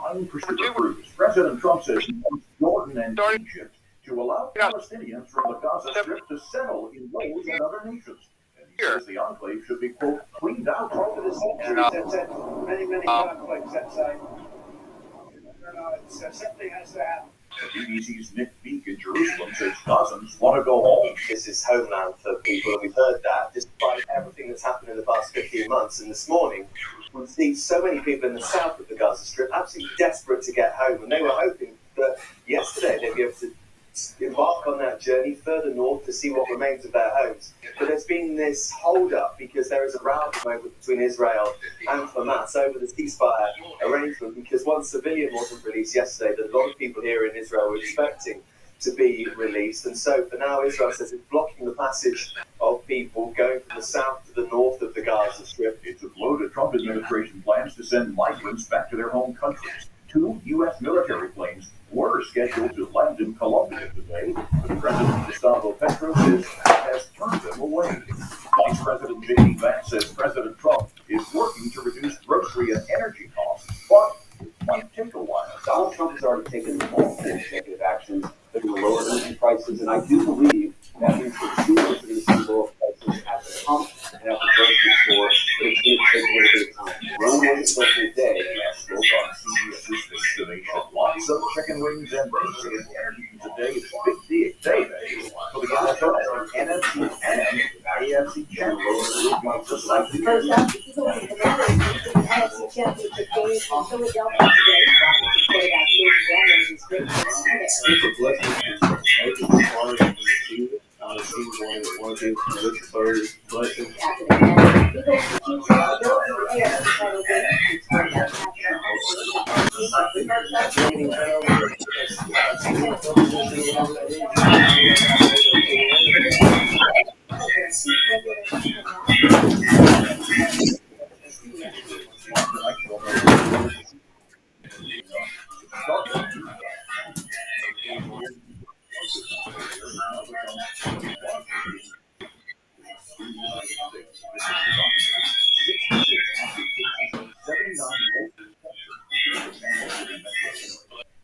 Unrestricted cruise. President Trump says he wants Jordan and Egypt to allow Palestinians from the Gaza Strip to settle in those and other nations. He says the enclave should be, quote, cleaned out over the centuries and many conflicts inside. Something has to happen. BBC's Nick Beak in Jerusalem says dozens want to go home. This is homeland for people, and we've heard that despite everything that's happened in the past 15 months. And this morning, we see so many people in the south of the Gaza Strip absolutely desperate to get home, and they were hoping that yesterday they'd be able to embark on that journey further north to see what remains of their homes. But there's been this hold-up because there is a row at the moment between Israel and Hamas over the ceasefire arrangement, because one civilian wasn't released yesterday that a lot of people here in Israel were expecting to be released. And so for now, Israel says it's blocking the passage of people going from the south to the north of the Gaza Strip. It's a blow to Trump administration plans to send migrants back to their home countries. 2 U.S. military planes were scheduled to land in Colombia today, but President Gustavo Petro has turned them away. Vice President J.D. Vance says President Trump is working to reduce grocery and energy costs, but it might take a while. Donald Trump has already taken multiple executive actions that will lower energy prices, and I do believe that means consumers are going to see lower prices at the pump and at the grocery store, but it's going to take a little bit of time. One way to start the day. Lots of chicken wings and bacon energy today. It's a big day for the NFL, NFC, and AFC champions. Just like the First up, the Eagles and Commanders beat the NFC Championship game in Philadelphia today. Quarterback Jason Daniels is great for Sunday. It's a blessing to make it as far as we see it. It seems one of the third blessing. After the game, Eagles keep the Bills in the air in the final game. It's going to have to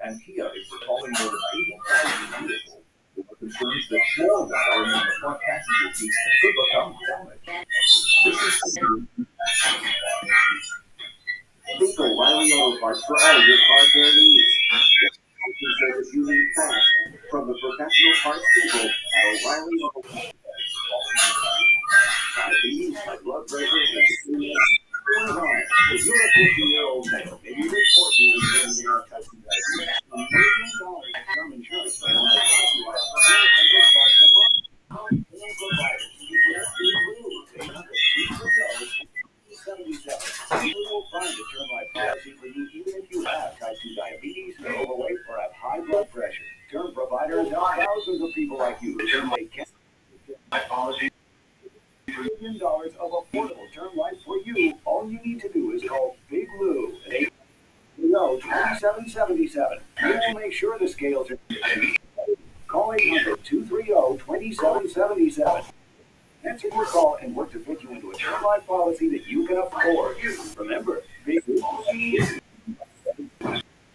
and Kia is recalling more than 80,000 vehicles over concerns that floor wiring in the front passenger seats could become damaged. This is O'Reilly Auto Parts for all your car care needs. The service you need fast from the professional parts people at O'Reilly Auto Parts. Diabetes, high blood pressure, if you're a 50-year-old male, maybe even 14 and living in our type 2 diabetes, $1 million of term insurance for one of $400 a month. Providers, you will find a term life policy for you even if you have type 2 diabetes, are overweight, or have high blood pressure. Term providers help thousands of people like you to make policy. $1 million of affordable term life for you. All you need to do is call Big Lou at 830-2777. We will make sure the scales are. Call 800-230-2777. Answer your call and work to fit you into a term life policy that you can afford. Remember, Big Lou.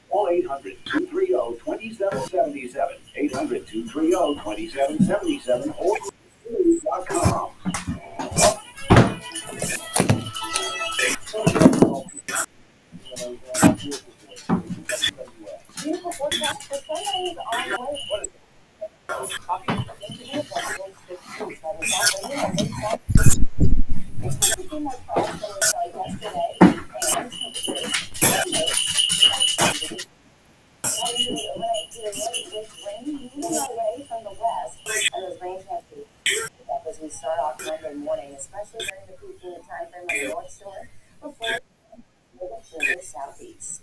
Call 800-230-2777. 800-230-2777 or .com. Beautiful forecast for Sunday is on the way. As we start off Monday morning, especially during the peak heat time frame on the North Shore, before to the southeast.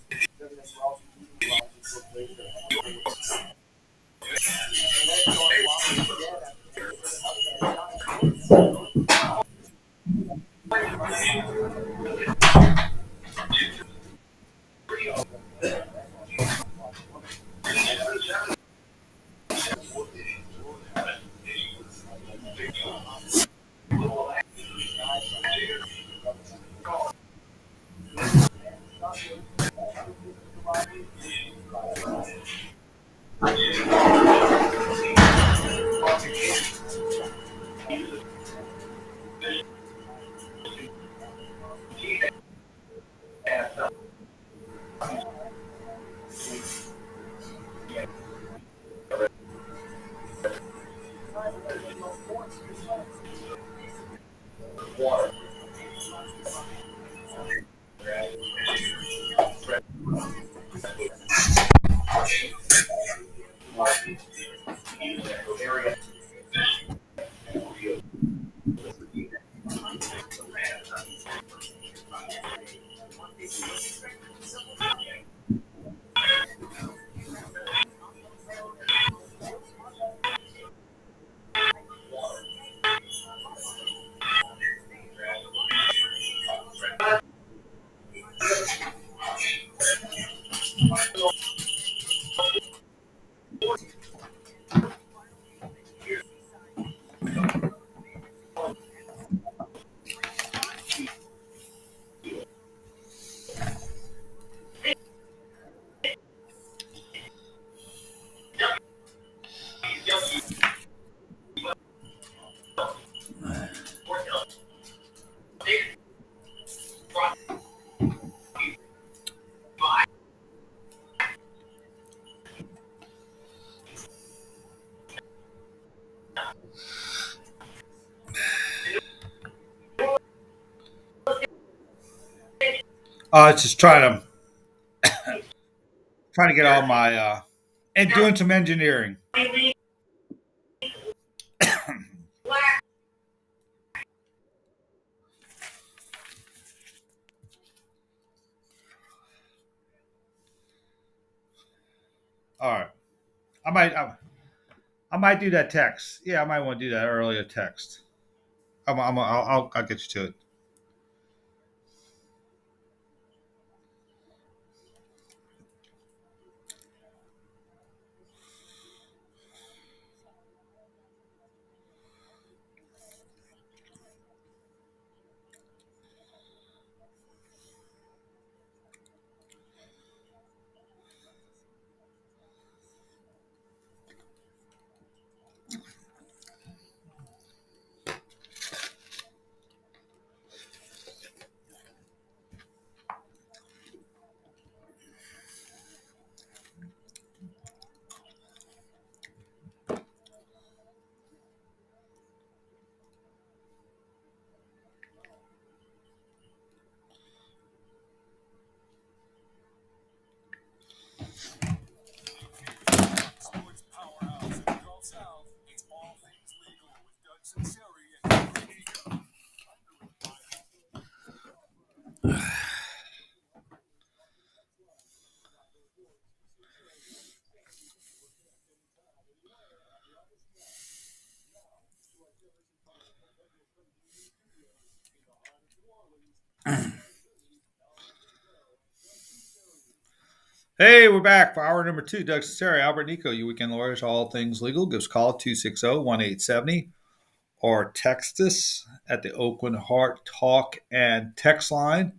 Just trying to get all my and doing some engineering. All right, I might do that text. Yeah, I might want to do that earlier text. I'll get you to it. Hey, we're back for hour number 2. Doug Sunseri, Albert Nicaud, your weekend lawyers, all things legal. Give us a call 260-1870 or text us at the Oakland Heart Talk and text line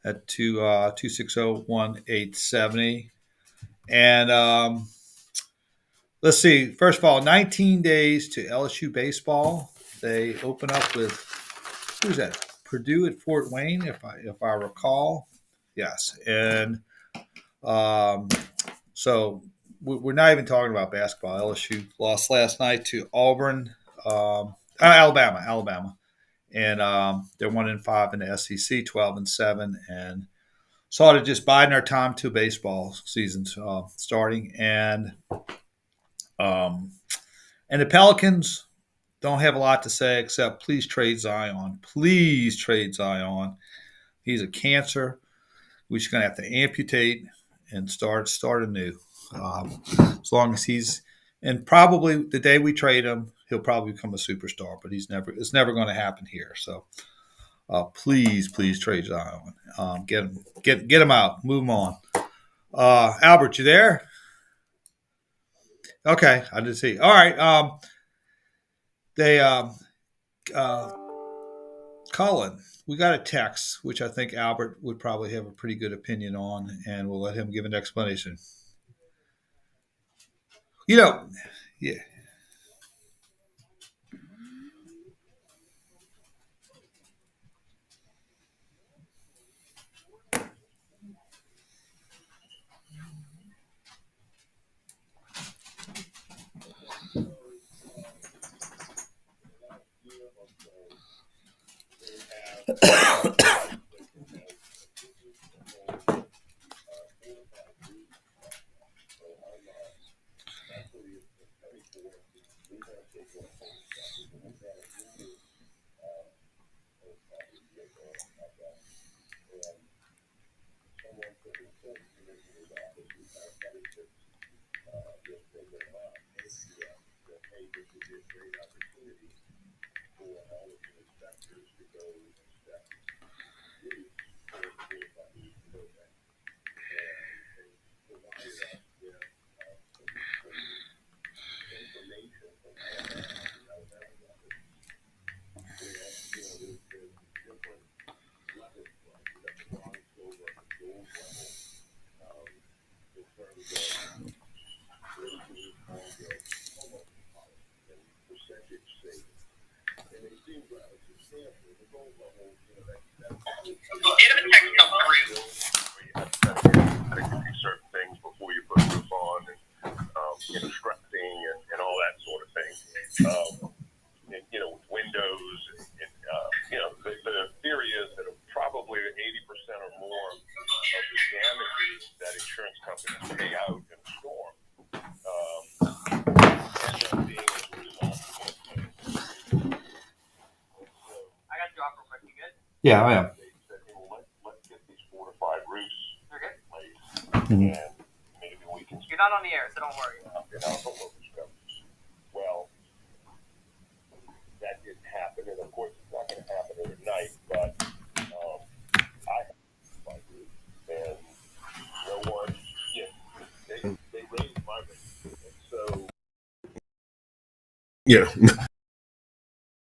at 260-1870. And let's see. First of all, 19 days to LSU baseball. They open up with, who's that? Purdue at Fort Wayne, if I recall. Yes, and so we're not even talking about basketball. LSU lost last night to Auburn, Alabama, and they're 1-5 in the SEC, 12-7, and sort of just biding our time to baseball season starting. And the Pelicans don't have a lot to say except please trade Zion. Please trade Zion. He's a cancer. We're just going to have to amputate and start anew. As long as he's, and probably the day we trade him, he'll probably become a superstar. But it's never going to happen here. So please trade Zion. Get him out. Move him on. Albert, you there? Okay, I did see. All right. Colin, we got a text, which I think Albert would probably have a pretty good opinion on, and we'll let him give an explanation. Yeah. Certain things before you put roof on, and stressing and all that sort of thing. With windows, the theory is that probably 80% or more of the damages that insurance companies pay out in a storm end up being as a result of it. I got you off real quick. You good? Yeah, I am. They said, hey, well, let's get these 4 to 5 roofs You're good? and maybe we can. You're not on the air, so don't worry. Well, that didn't happen, and of course, it's not going to happen overnight. But I have my roof, and no one. They raised my rate, and so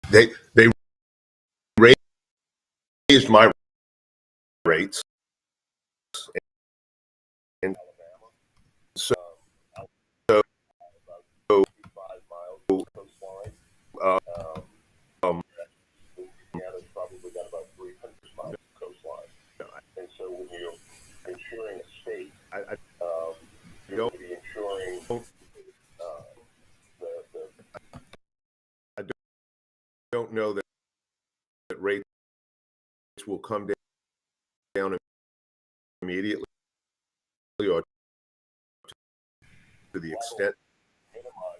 they raised my rates. In Alabama, so 5 miles coastline. Louisiana's probably got about 300 miles coastline, and so when you're insuring a state, you're going to be insuring. I don't know that rates will come down immediately, or to the extent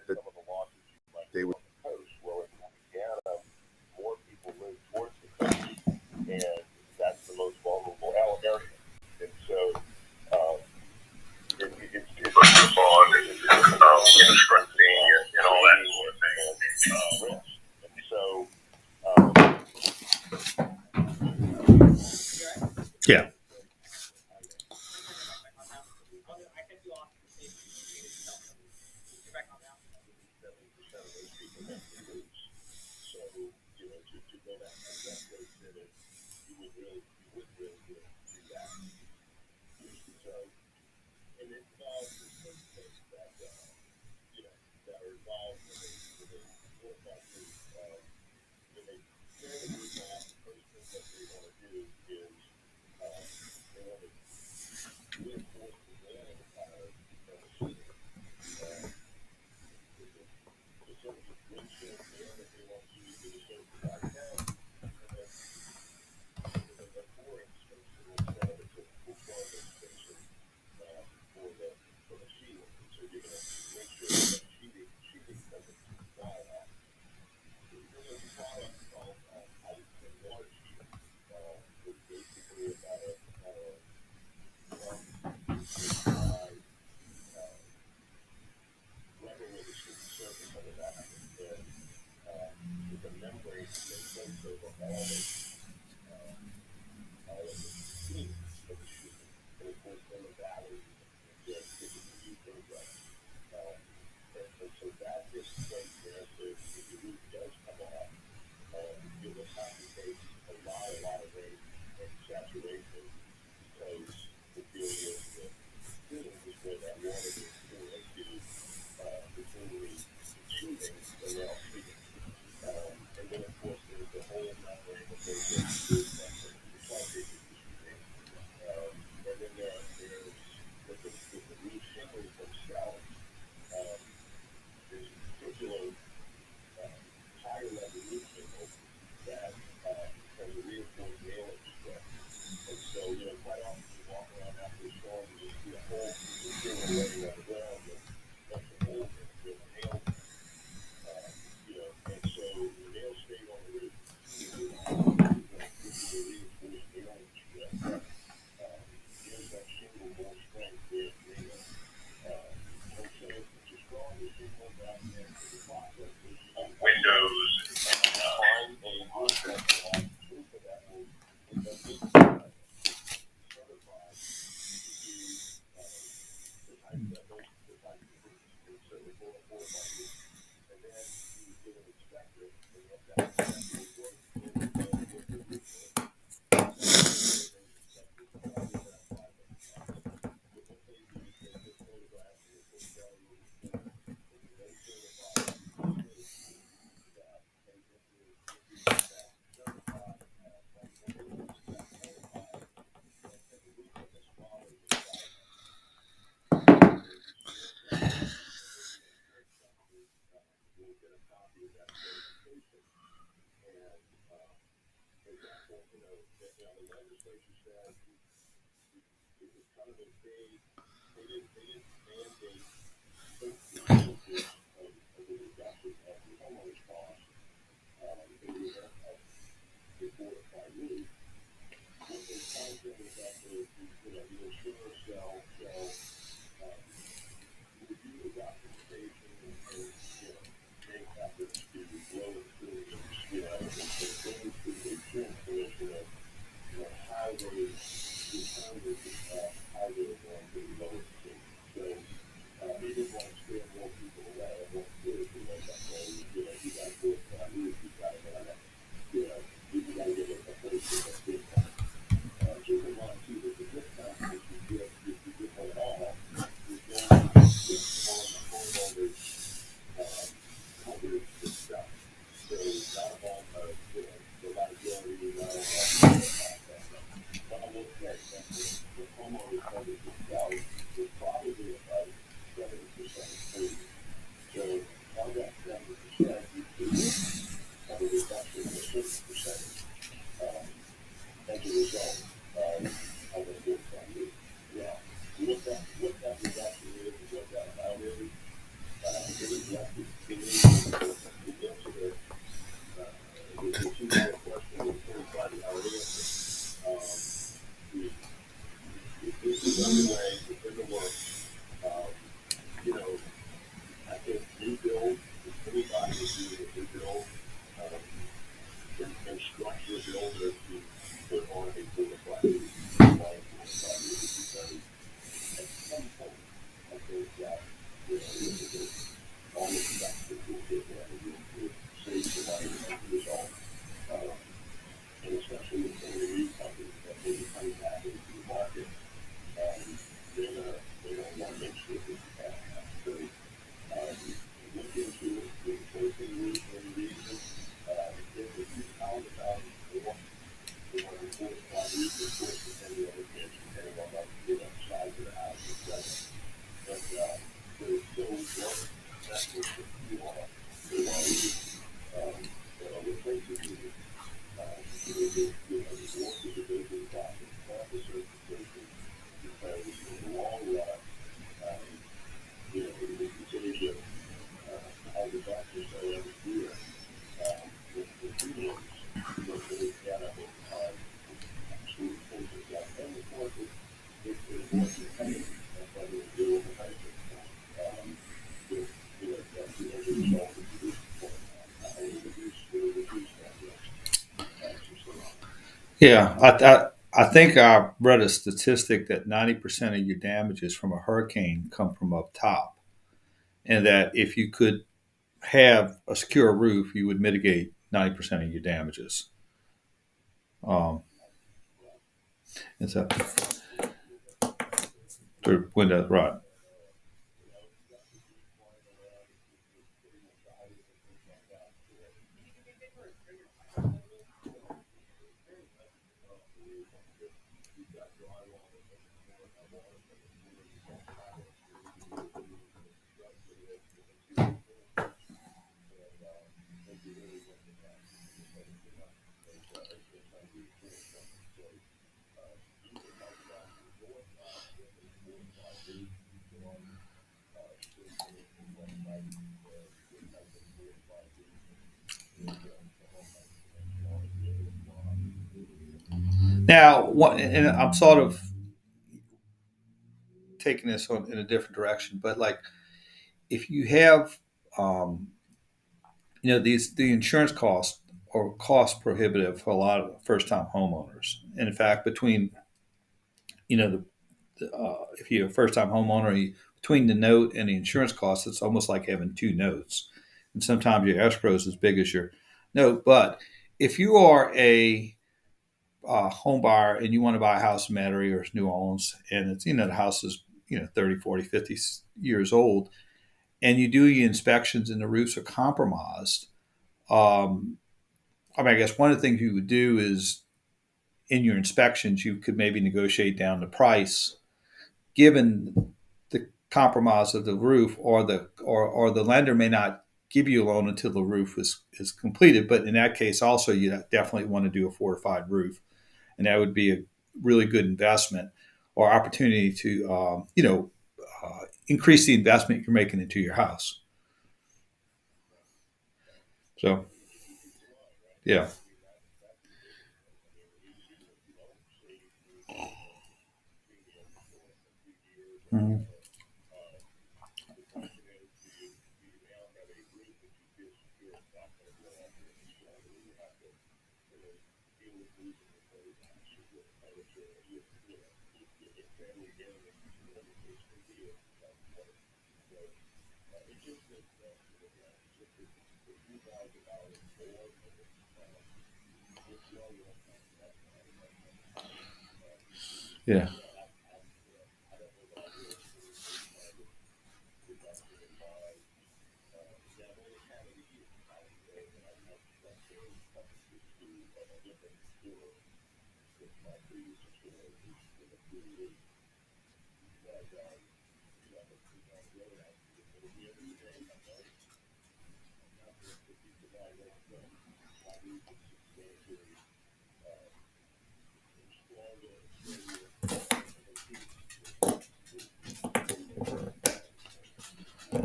that they would. Well, in Louisiana, more people move towards the coast, and that's the most vulnerable Yeah. Yeah, I think I read a statistic that 90% of your damages from a hurricane come from up top, and that if you could have a secure roof, you would mitigate 90% of your damages. And so, through windows, right? Now, and I'm sort of taking this in a different direction, but like if you have, um, the insurance costs are cost prohibitive for a lot of first-time homeowners. And in fact, between if you're a first-time homeowner, between the note and the insurance costs, it's almost like having two notes. And sometimes your escrow is as big as your note. But if you are a home buyer and you want to buy a house in Metairie or New Orleans, and it's the house is 30, 40, 50 years old, and you do your inspections and the roofs are compromised. I guess one of the things you would do is in your inspections, you could maybe negotiate down the price given the compromise of the roof, or the lender may not give you a loan until the roof is completed. But in that case, also you definitely want to do a fortified roof, and that would be a really good investment or opportunity to increase the investment you're making into your house. So, yeah. Mm-hmm. Yeah.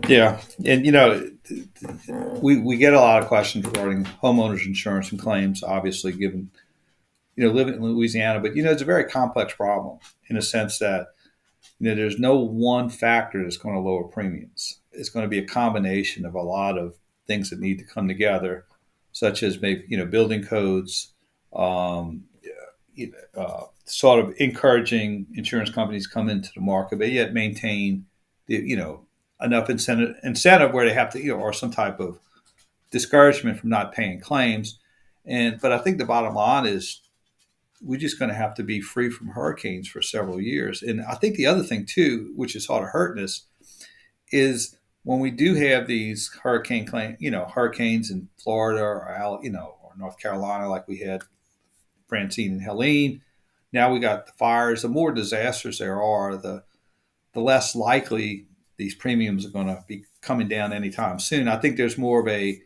Yeah, and we get a lot of questions regarding homeowners insurance and claims. Obviously, given living in Louisiana, but it's a very complex problem in a sense that there's no one factor that's going to lower premiums. It's going to be a combination of a lot of things that need to come together, such as maybe building codes, sort of encouraging insurance companies to come into the market, but yet maintain the enough incentive where they have to or some type of discouragement from not paying claims. But I think the bottom line is we're just going to have to be free from hurricanes for several years. And I think the other thing too, which is sort of hurting us, is when we do have these hurricanes in Florida or North Carolina, like we had Francine and Helene. Now we got the fires. The more disasters there are, the less likely these premiums are going to be coming down anytime soon. I think there's more of a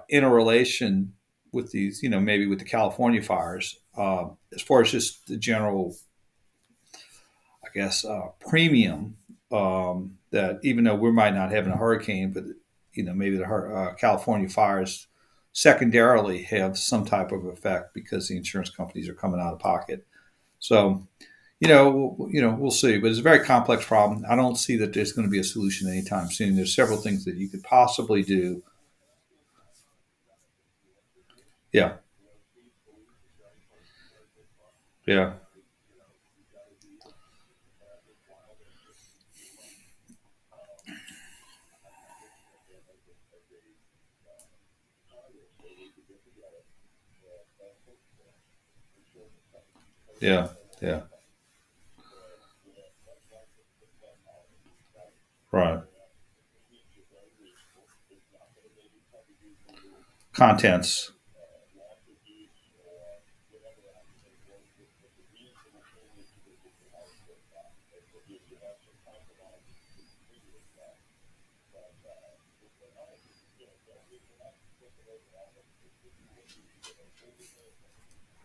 interrelation with these, maybe with the California fires, as far as just the general, I guess, premium that even though we might not have a hurricane, but maybe the California fires secondarily have some type of effect because the insurance companies are coming out of pocket. So, we'll see, but it's a very complex problem. I don't see that there's going to be a solution anytime soon. There's several things that you could possibly do. Yeah. Yeah. Yeah. Yeah. Right. Contents.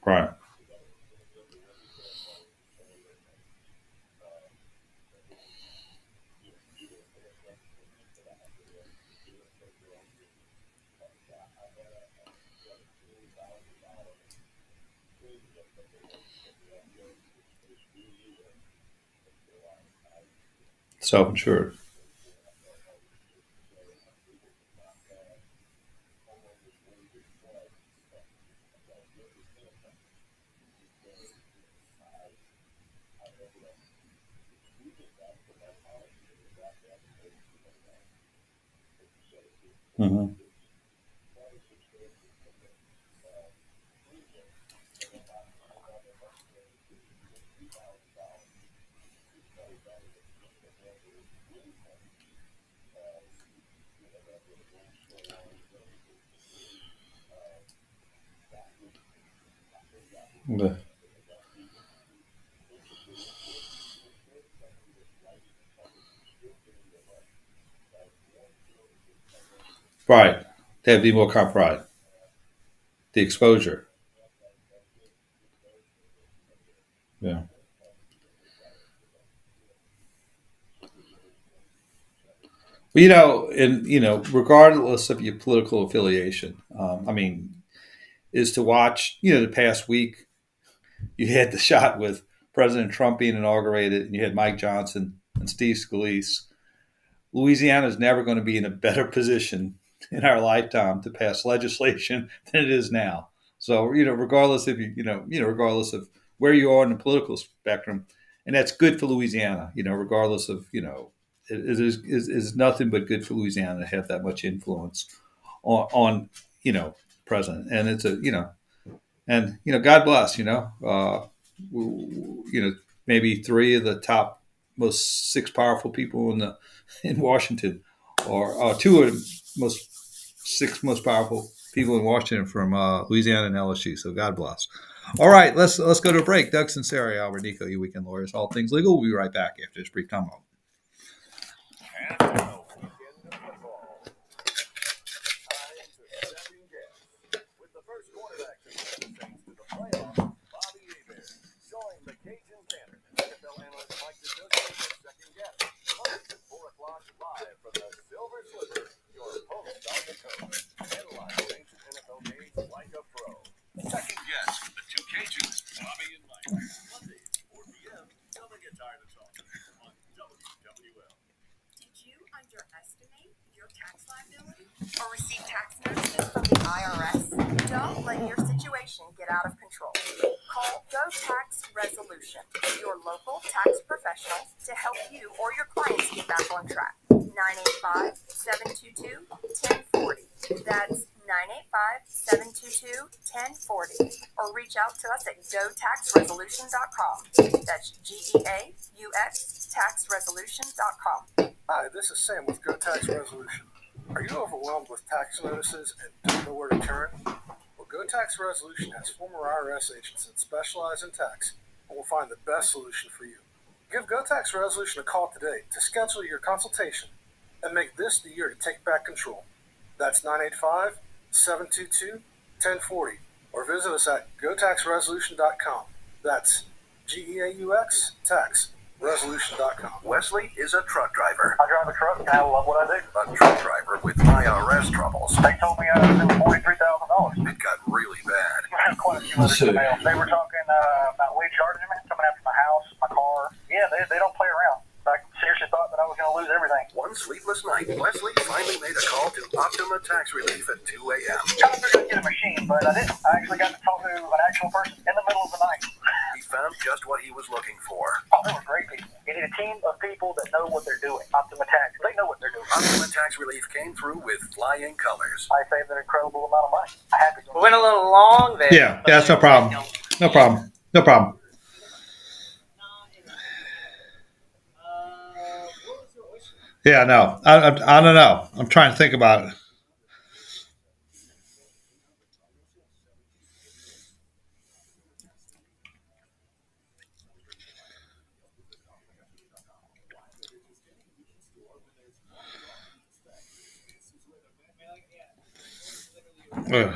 Right. Self-insured. Mm-hmm. Okay. Right. They have the more comp right. The exposure. Yeah. Well, regardless of your political affiliation, is to watch. The past week, you had the shot with President Trump being inaugurated, and you had Mike Johnson and Steve Scalise. Louisiana is never going to be in a better position in our lifetime to pass legislation than it is now. So, regardless of regardless of where you are in the political spectrum, and that's good for Louisiana. Regardless of it is nothing but good for Louisiana to have that much influence on president. And it's God bless. Maybe three of the top most six powerful people in Washington, or two of the six most powerful people in Washington from Louisiana and LSU. So God bless. All right, let's go to a break. Doug Sunseri, Albert Nicaud, you weekend lawyers, all things legal. We'll be right back after this brief time out. Or receive tax notices from the IRS? Don't let your situation get out of control. Call Go Tax Resolution, your local tax professional, to help you or your clients get back on track. 985-722-1040. That's 985-722-1040. Or reach out to us at gotaxresolution.com. That's GEAUX taxresolution.com. Hi, this is Sam with Go Tax Resolution. Are you overwhelmed with tax notices and don't know where to turn? Well, Go Tax Resolution has former IRS agents that specialize in tax and will find the best solution for you. Give Go Tax Resolution a call today to schedule your consultation and make this the year to take back control. That's 985-722-1040, or visit us at gotaxresolution.com. That's GEAUX taxresolution.com. Wesley is a truck driver. I drive a truck and I love what I do. A truck driver with IRS troubles. They told me I was due $43,000. It got really bad. Quite a few letters in the mail. They were talking about late charging me, coming after my house, my car. Yeah, they don't play around. I seriously thought that I was going to lose everything. One sleepless night, Wesley finally made a call to Optima Tax Relief at 2 a.m. I was going to get a machine, but I didn't. I actually got to talk to an actual person in the middle of the night. He found looking for. Oh, they were great people. You need a team of people that know what they're doing. Optima Tax, they know what they're doing. Optima Tax Relief came through with flying colors. I saved an incredible amount of money. I had to go. We went a little long there. Yeah, that's no problem. No problem. No problem. Yeah, no, I don't know. I'm trying to think about it. Uh,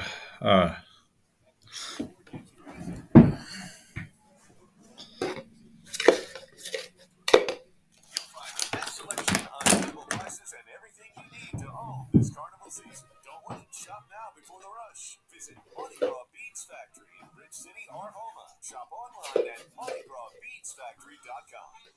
This carnival season. Don't wait. Shop now before the rush. Visit Mardi Gras Beads Factory in Bridge City, Arhoma. Shop online at MardiGrasBeadsFactory.com.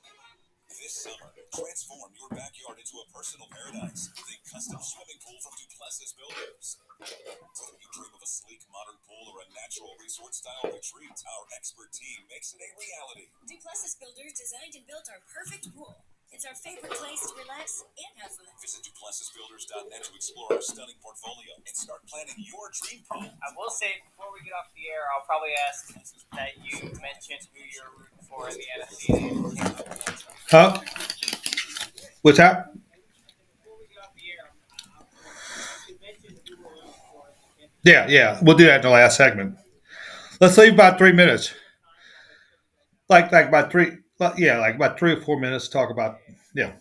This summer, transform your backyard into a personal paradise. Think custom swimming pool from Duplessis Builders. Whether you dream of a sleek, modern pool or a natural resort-style retreat, our expert team makes it a reality. Duplessis Builders designed and built our perfect pool. It's our favorite place to relax and have fun. Visit DuplessisBuilders.net to explore our stunning portfolio and start planning your dream pool. I will say, before we get off the air, I'll probably ask that you mention who you're rooting for in the NFC. huh? What's that? Yeah. We'll do that in the last segment. Let's leave about 3 minutes. Like about three. Like about 3 or 4 minutes to talk about. Yeah.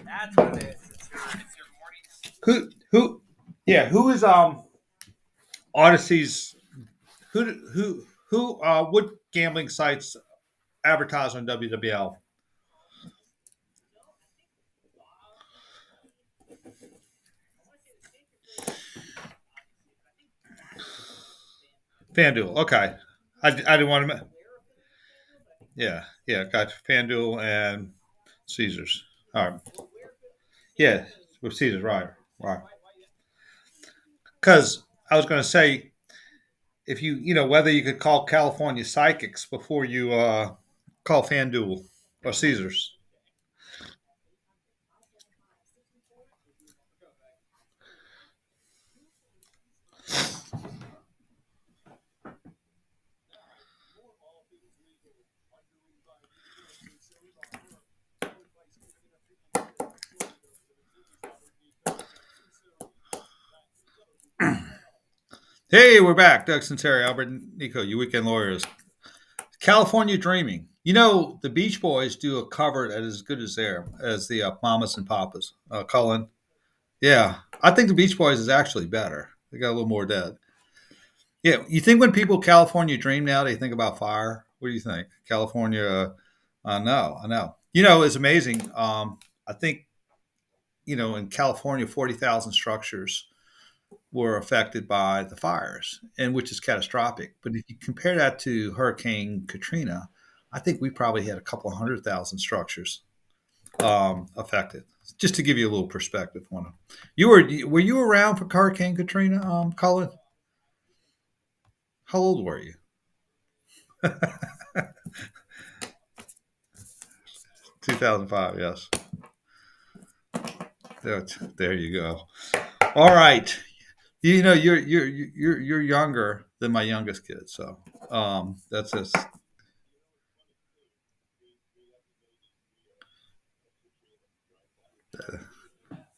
That's what it is. It's your morning. Who is Odyssey's who what gambling sites advertise on WWL? FanDuel. Okay. I didn't want to. Yeah. Got FanDuel and Caesars. All right. Yeah, with Caesars, right. Because I was going to say, if whether you could call California psychics before you call FanDuel or Caesars. Hey, we're back. Doug Sunseri, Albert Nicaud, you weekend lawyers. California Dreaming. The Beach Boys do a cover that is as good as the Mamas and Papas. Cullen. Yeah, I think the Beach Boys is actually better. They got a little more dead. Yeah, you think when people California dream now, they think about fire? What do you think? California, I know. It's amazing. I think, in California, 40,000 structures were affected by the fires, and which is catastrophic. But if you compare that to Hurricane Katrina, I think we probably had a couple 100,000 structures affected. Just to give you a little perspective on it. Were you around for Hurricane Katrina, Colin? How old were you? 2005, yes. There you go. All right. You're younger than my youngest kid, so that's just.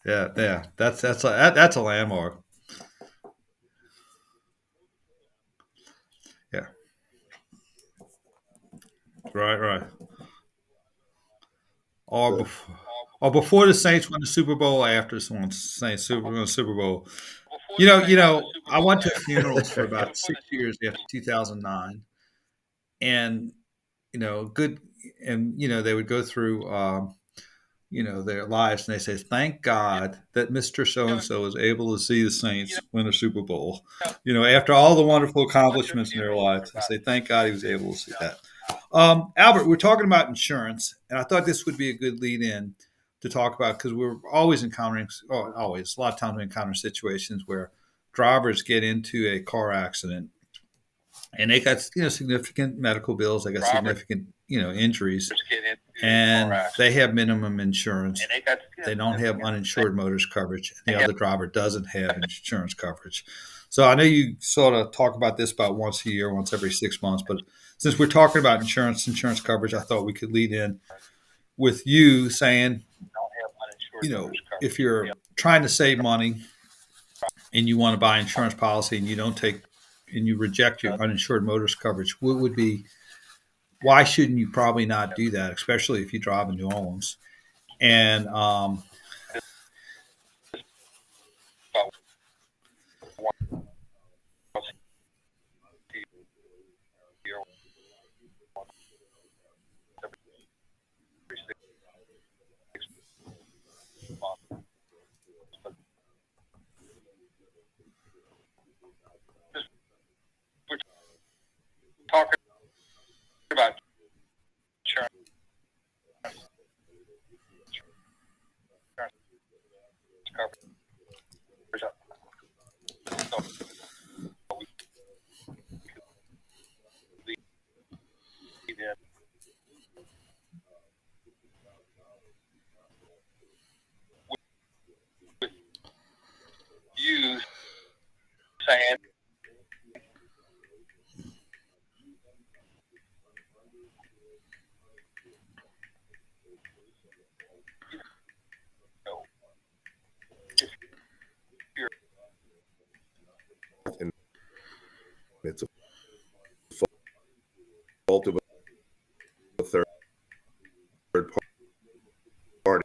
Yeah. That's a landmark. Yeah. Right. Or before the Saints won the Super Bowl, after the Saints won the Super Bowl. I went to funerals for about 6 years after 2009, and they would go through their lives, and they say, "Thank God that Mr. So and so was able to see the Saints win a Super Bowl." After all the wonderful accomplishments in their lives, they say, "Thank God he was able to see that." Albert, we're talking about insurance, and I thought this would be a good lead-in to talk about, because we're always encountering, a lot of times we encounter situations where drivers get into a car accident and they got significant medical bills, they got significant injuries, and they have minimum insurance. They don't have uninsured motorist coverage, and the other driver doesn't have insurance coverage. So I know you sort of talk about this about once a year, once every 6 months, but since we're talking about insurance coverage, I thought we could lead in with you saying, if you're trying to save money and you want to buy insurance policy and you reject your uninsured motorist coverage, why shouldn't you probably not do that, especially if you drive in New Orleans? And talking about insurance coverage. You saying And it's a fault of a third party.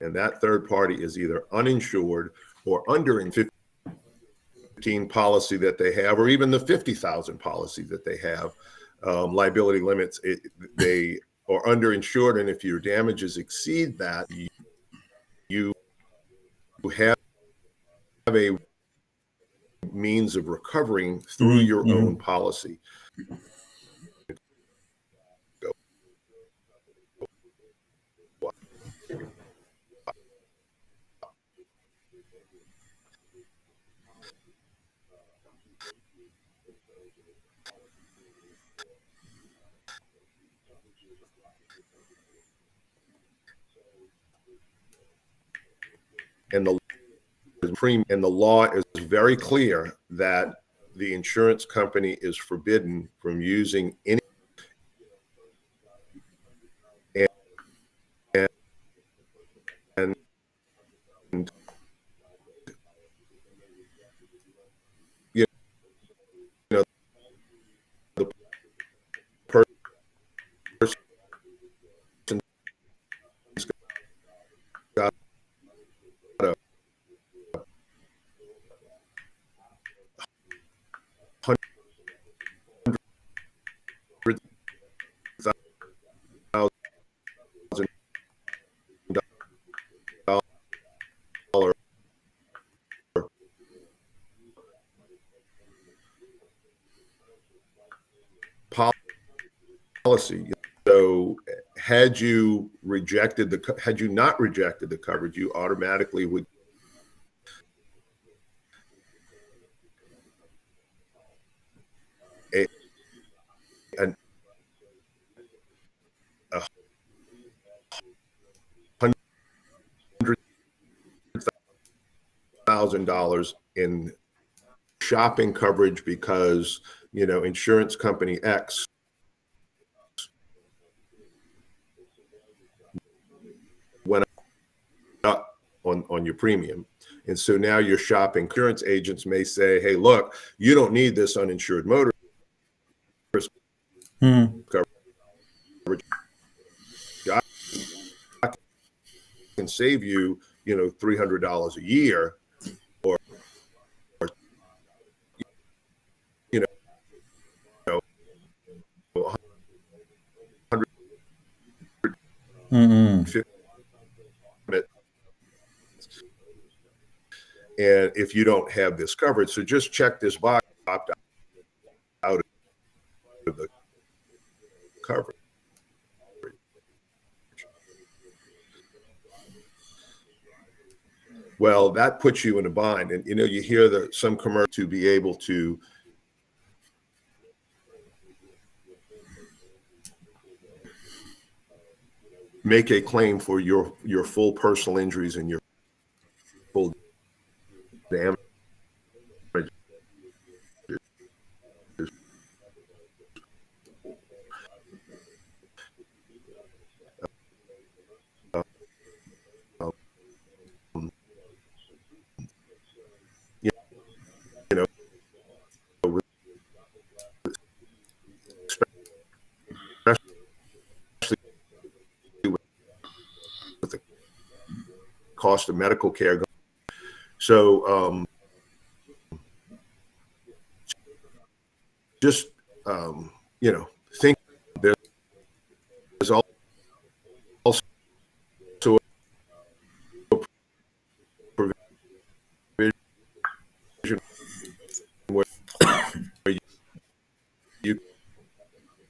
And that third party is either uninsured or under in 15 policy that they have, or even the 50,000 policy that they have. Liability limits, they are underinsured, and if your damages exceed that, you have a means of recovering through your own policy. And the law is very clear that the insurance company is forbidden from using any and you know the person's got a $100,000 policy. So had you not rejected the coverage, you automatically would $100,000 in shopping coverage because insurance company X went up on your premium. And so now you're shopping. Insurance agents may say, hey, look, you don't need this uninsured motorist coverage. I can save you, $300 a year, or $150. And if you don't have this coverage, so just check this box opt out of the coverage. well, that puts you in a bind. And you hear some commercial to be able to make a claim for your full personal injuries and your full damage. With the cost of medical care. So just, think there's also a provision where you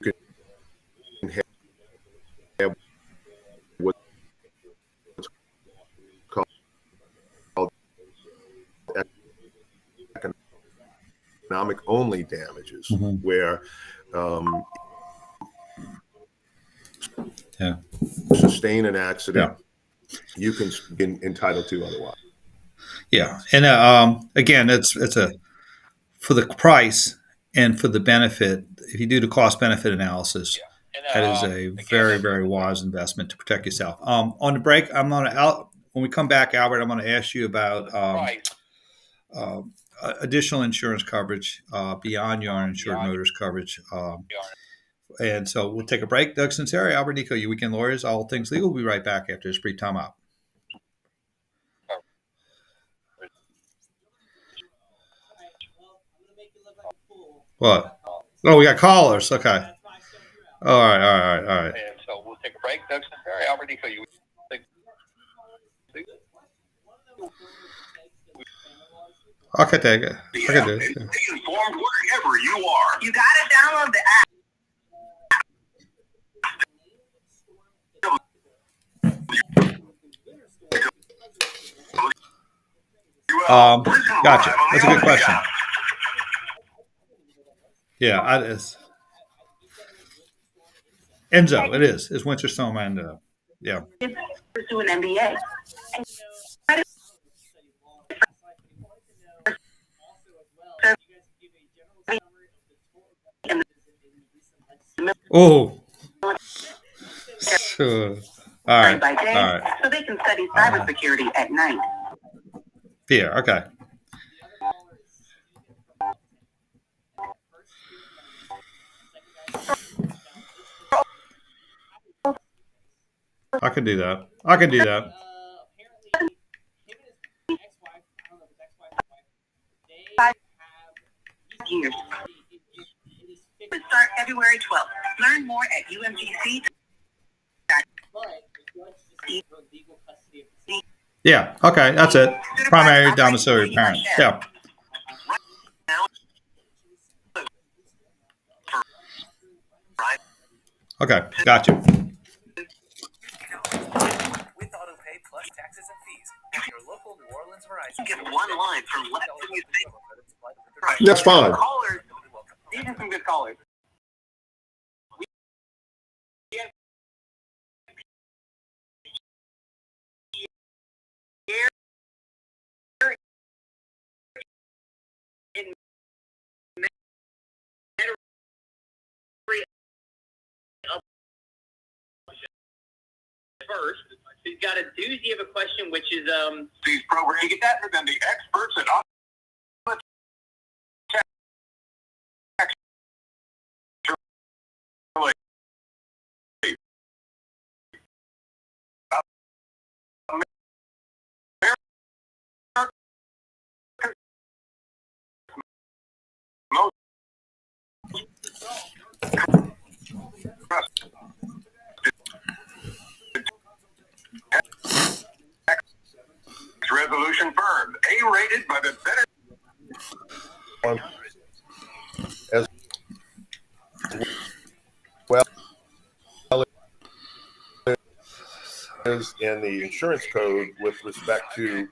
can have what's called economic only damages, where sustain an accident, you can be entitled to otherwise. Yeah, and again, it's for the price and for the benefit. If you do the cost benefit analysis, that is a very, very wise investment to protect yourself. On the break, when we come back, Albert, I'm going to ask you about additional insurance coverage beyond your uninsured motorist coverage. And so we'll take a break. Doug Sunseri, Albert Nicaud, your weekend lawyers, all things legal. We'll be right back after this brief time out. What? Oh, we got callers. Okay. All right. And so we'll take a break. Doug Sunseri, Albert Nicaud, you I can take it. I can do it. Stay informed wherever you are. You gotta download the app. Gotcha. That's a good question. Yeah, it's Enzo. It is. It's Winter Storm and yeah. Pursue an MBA. Oh. Sure. All right. By day, all right. so they can study cybersecurity at night. Here. Okay. I can do that. Years. Start February 12th. Learn more at UMGC. Yeah. Okay. That's it. Primary domiciliary parent. Yeah. Okay. Gotcha. With AutoPay plus taxes and fees, your local New Orleans Verizon. Get one line for less than you think. That's fine. Callers, these are some good callers. First, he's got a doozy of a question, which is These programs, you get that, and then the experts at resolution firm, A-rated by the better. As well as in the insurance code with respect to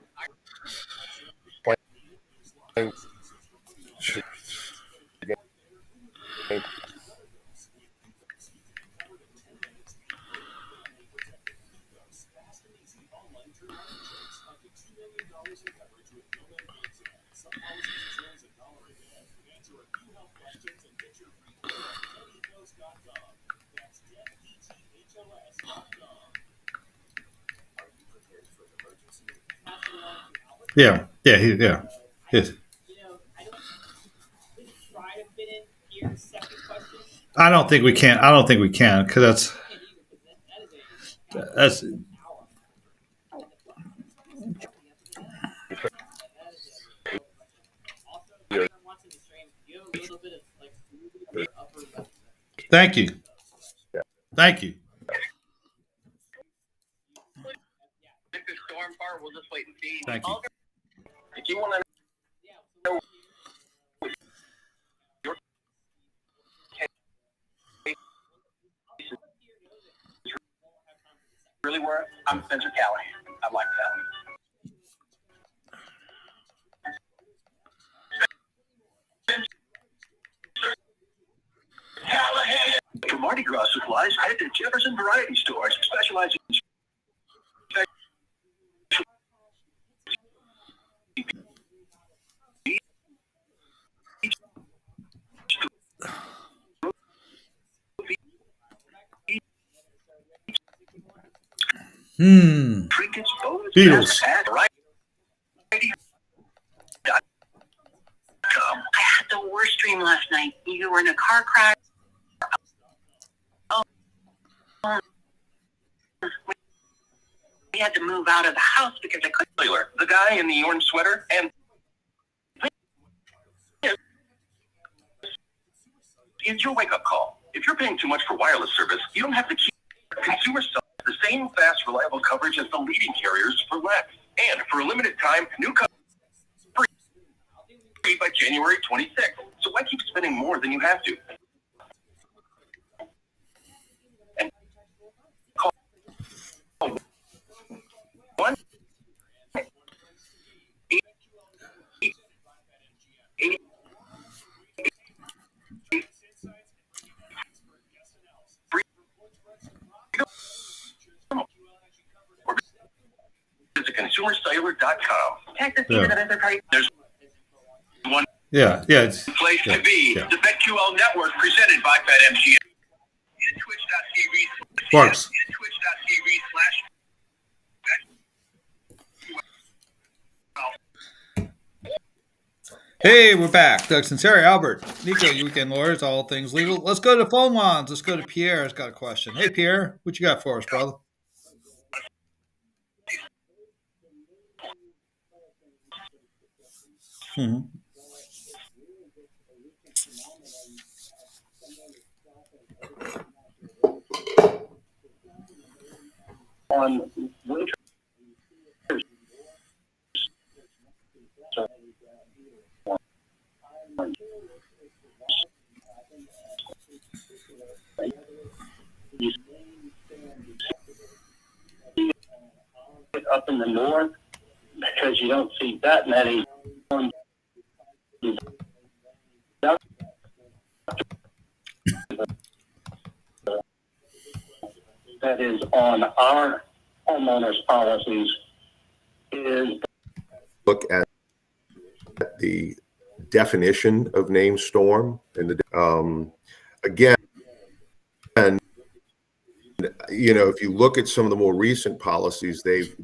Yeah. His. I don't think we can. I don't think we can because that's. Thank you. Thank you. This storm part, we'll just wait and see. Thank you. If you want to know your case is really worth, I'm Spencer Callahan. I like that. Callahan. For Mardi Gras supplies, head to Jefferson Variety Stores, specializing in Beatles. I had the worst dream last night. You were in a car crash. Oh. We had to move out of the house because I couldn't. The guy in the orange sweater and it's your wake-up call. If you're paying too much for wireless service, you don't have to keep consumers the same fast, reliable coverage as the leading carriers for less. And for a limited time, new coverage free by January 26th. So why keep spending more than you have to? And call 1 visit consumercellular.com. There's one place to be. The BetQL network presented by BetMGM. Twitch.tv. Works. Hey, we're back. Doug Sunseri, Albert Nicaud, you weekend lawyers, all things legal. Let's go to the phone lines. Let's go to Pierre. Has got a question. Hey, Pierre, what you got for us, brother? Mm-hmm. On winter. Up in the north because you don't see that many. That is on our homeowners policies is look at the definition of named storm and the again, and you know, if you look at some of the more recent policies, they've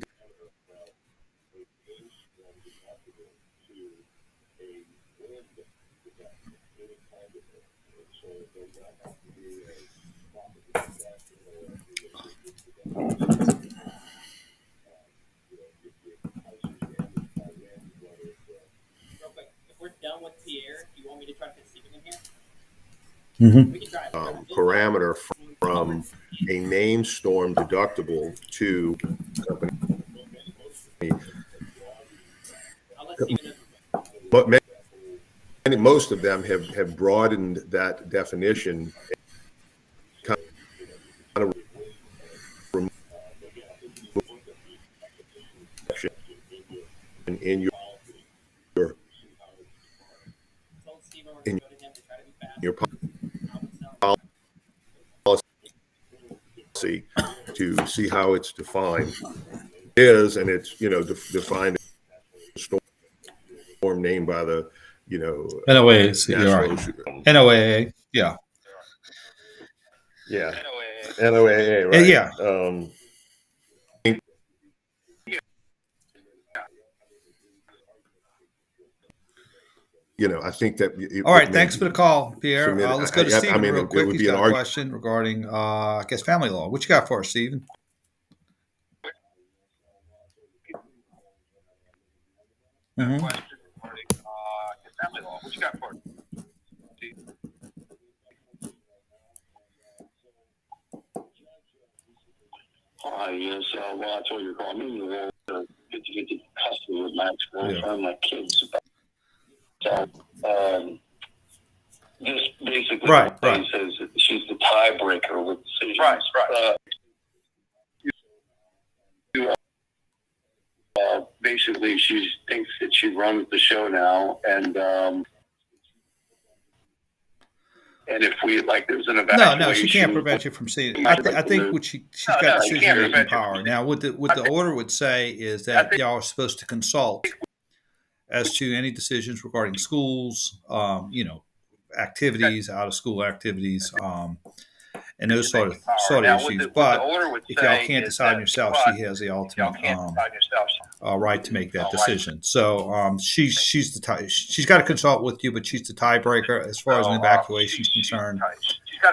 parameter from a named storm deductible to company. But most of them have broadened that definition kind of in your in your policy to see how it's defined. It is, and it's defined as a storm named by the NOAA, you're right. NOAA, yeah. Yeah. NOAA, right? Yeah. I think that. All right. Thanks for the call, Pierre. Let's go to Stephen I mean, real quick. He's got a question regarding, I guess, family law. What you got for us, Stephen? Mm-hmm. Family law. What you got for us? Yes, well, I told you, I'm in the world to get the custody of my ex-girlfriend, my kids. So, this basically says that she's the tiebreaker with decisions. Right. Basically, she thinks that she runs the show now, and if we there's an evacuation. No, she can't prevent you from seeing it. I think what she's got decision-making power. Now, what the order would say is that y'all are supposed to consult as to any decisions regarding schools, activities, out-of-school activities, and those sort of issues. But if y'all can't decide yourself, she has the ultimate right to make that decision. So she's got to consult with you, but she's the tiebreaker as far as an evacuation is concerned.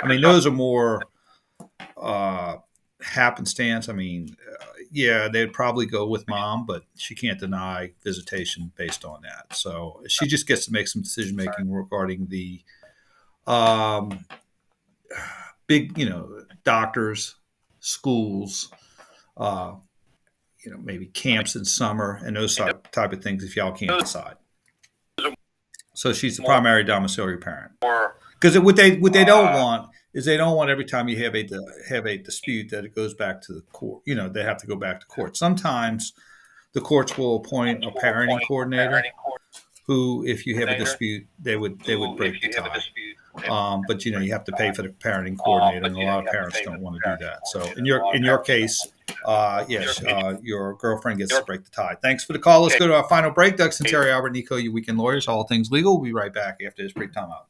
I mean, those are more happenstance. I mean, they'd probably go with mom, but she can't deny visitation based on that. So she just gets to make some decision making regarding the big, doctors, schools, maybe camps in summer and those type of things if y'all can't decide. So she's the primary domiciliary parent. Because what they don't want is they don't want every time you have a dispute that it goes back to the court. They have to go back to court. Sometimes the courts will appoint a parenting coordinator who, if you have a dispute, they would break the tie. But you have to pay for the parenting coordinator, and a lot of parents don't want to do that. So in your case, yes, your girlfriend gets to break the tie. Thanks for the call. Let's go to our final break. Doug Sunseri, Albert Nicaud, your weekend lawyers, all things legal. We'll be right back after this brief time out.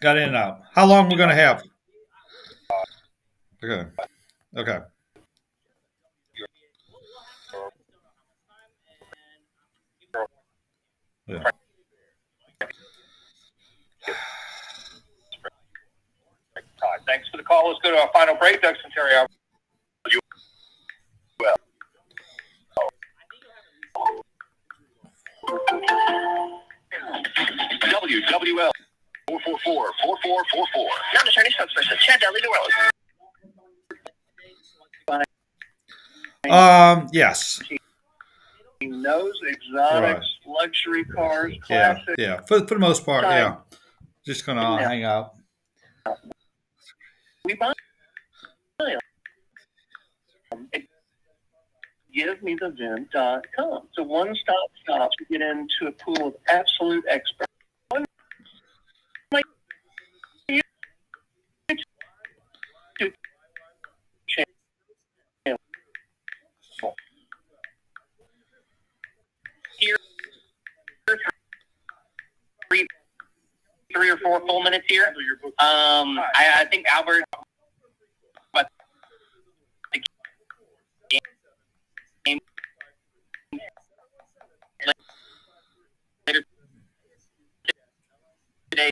Got in and out. How long we're going to have? Okay. Yeah. Thanks for the call. Let's go to our final break. Doug Sunseri. WWL 444-4444. Not attorney spokesperson. Chad Dudley, New Orleans. Yes. Those exotics, luxury cars, classic. Yeah. For the most part, yeah. Just gonna hang out. We buy them. GiveMeTheVin.com. It's a one-stop shop to get into a pool of absolute experts. Three or four full minutes here. I think Albert. But the game later today.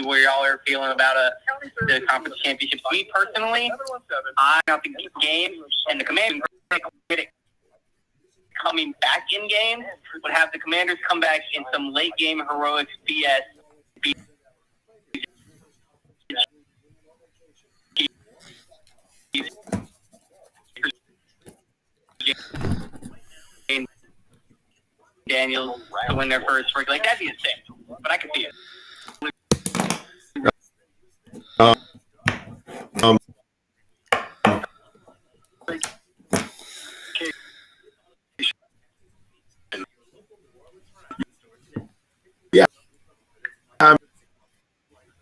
Where y'all are feeling about the conference championship. Me personally, I don't think this game and the Commanders coming back in game would have the Commanders come back in some late game heroics BS. Daniels to win their first break. That'd be a thing, but I could see it.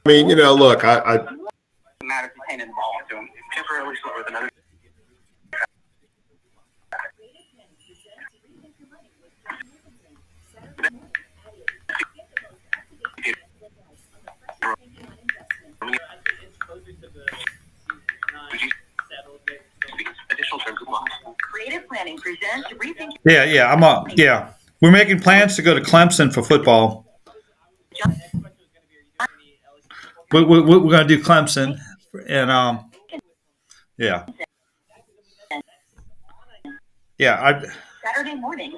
mean, look, I matter contained in the ball, so temporarily slower than other. Additional terms apply. Creative Planning presents Rethink. Yeah. We're making plans to go to Clemson for football. We're going to do Clemson, and Saturday morning.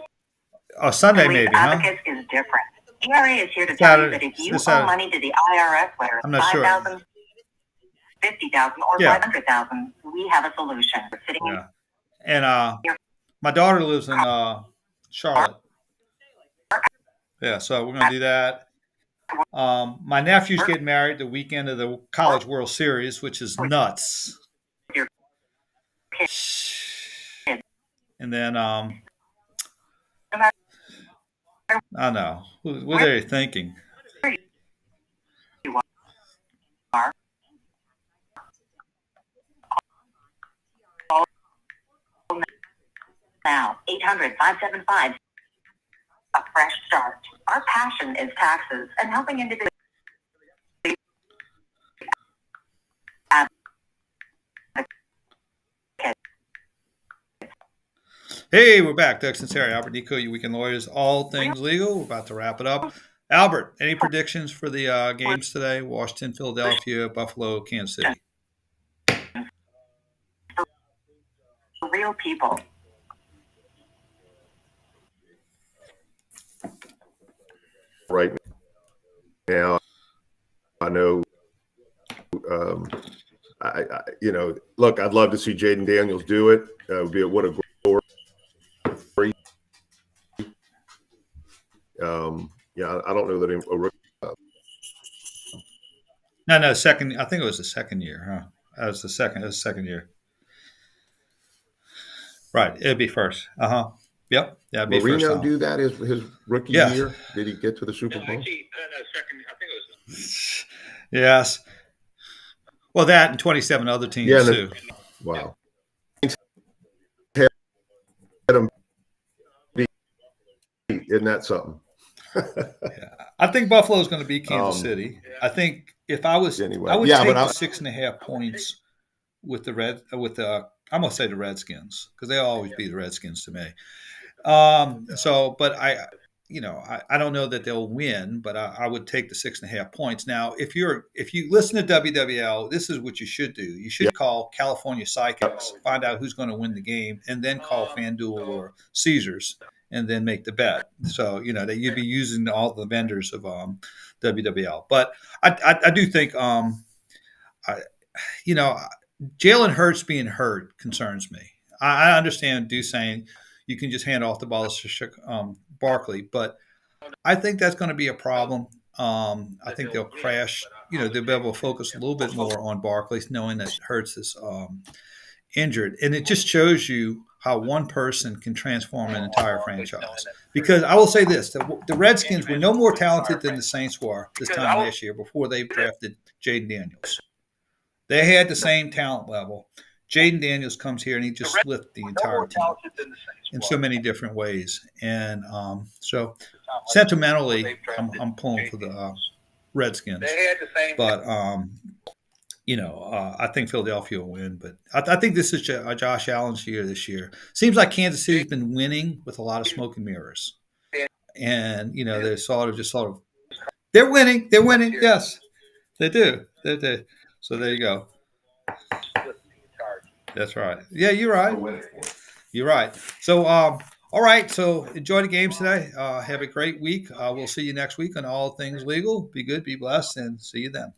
Sunday maybe, huh? Advocates is different. TRA is here to tell you that if you owe money to the IRS, whether it's $5,000, $50,000, or $500,000, we have a solution. Yeah. And my daughter lives in Charlotte. Yeah, so we're going to do that. My nephew's getting married the weekend of the College World Series, which is nuts. And then I know. What are they thinking? Now, 800-575, a fresh start. Our passion is taxes and helping individuals. Hey, we're back. Doug Sunseri, Albert Nicaud, your weekend lawyers, all things legal. We're about to wrap it up. Albert, any predictions for the games today? Washington, Philadelphia, Buffalo, Kansas City. For real people. Right now, I know. Look, I'd love to see Jaden Daniels do it. What a great. I don't know that a rookie. No, second. I think it was the second year, huh? That was the second year. Right, it'd be first. Yep. Yeah, it'd be Marino first. Do that his rookie year? Did he get to the Super Bowl? Second, I think it was. Yes. Well, that and 27 other teams too. Wow. Isn't that something? I think Buffalo's going to beat Kansas City. I think if I was, anyway. I would take the 6.5 points with the I'm going to say the Redskins because they always beat the Redskins to me. But I don't know that they'll win, but I would take the 6.5 points. Now, if you listen to WWL, this is what you should do. You should call California Psychics, find out who's going to win the game, and then call FanDuel or Caesars, and then make the bet. So that you'd be using all the vendors of WWL. But I do think Jalen Hurts being hurt concerns me. I understand saying you can just hand off the ball to Barkley, but I think that's going to be a problem. I think they'll crash. They'll be able to focus a little bit more on Barkley, knowing that Hurts is injured. And it just shows you how one person can transform an entire franchise. Because I will say this, the Redskins were no more talented than the Saints were this time last year before they drafted Jaden Daniels. They had the same talent level. Jaden Daniels comes here and he just lifted the entire team in so many different ways. And so sentimentally, I'm pulling for the Redskins. But, I think Philadelphia will win. But I think this is Josh Allen's year this year. Seems like Kansas City's been winning with a lot of smoke and mirrors. And, they're they're winning. They're winning. Yes, they do. So there you go. That's right. Yeah, you're right. You're right. So, all right. So enjoy the games today. Have a great week. We'll see you next week on All Things Legal. Be good, be blessed, and see you then.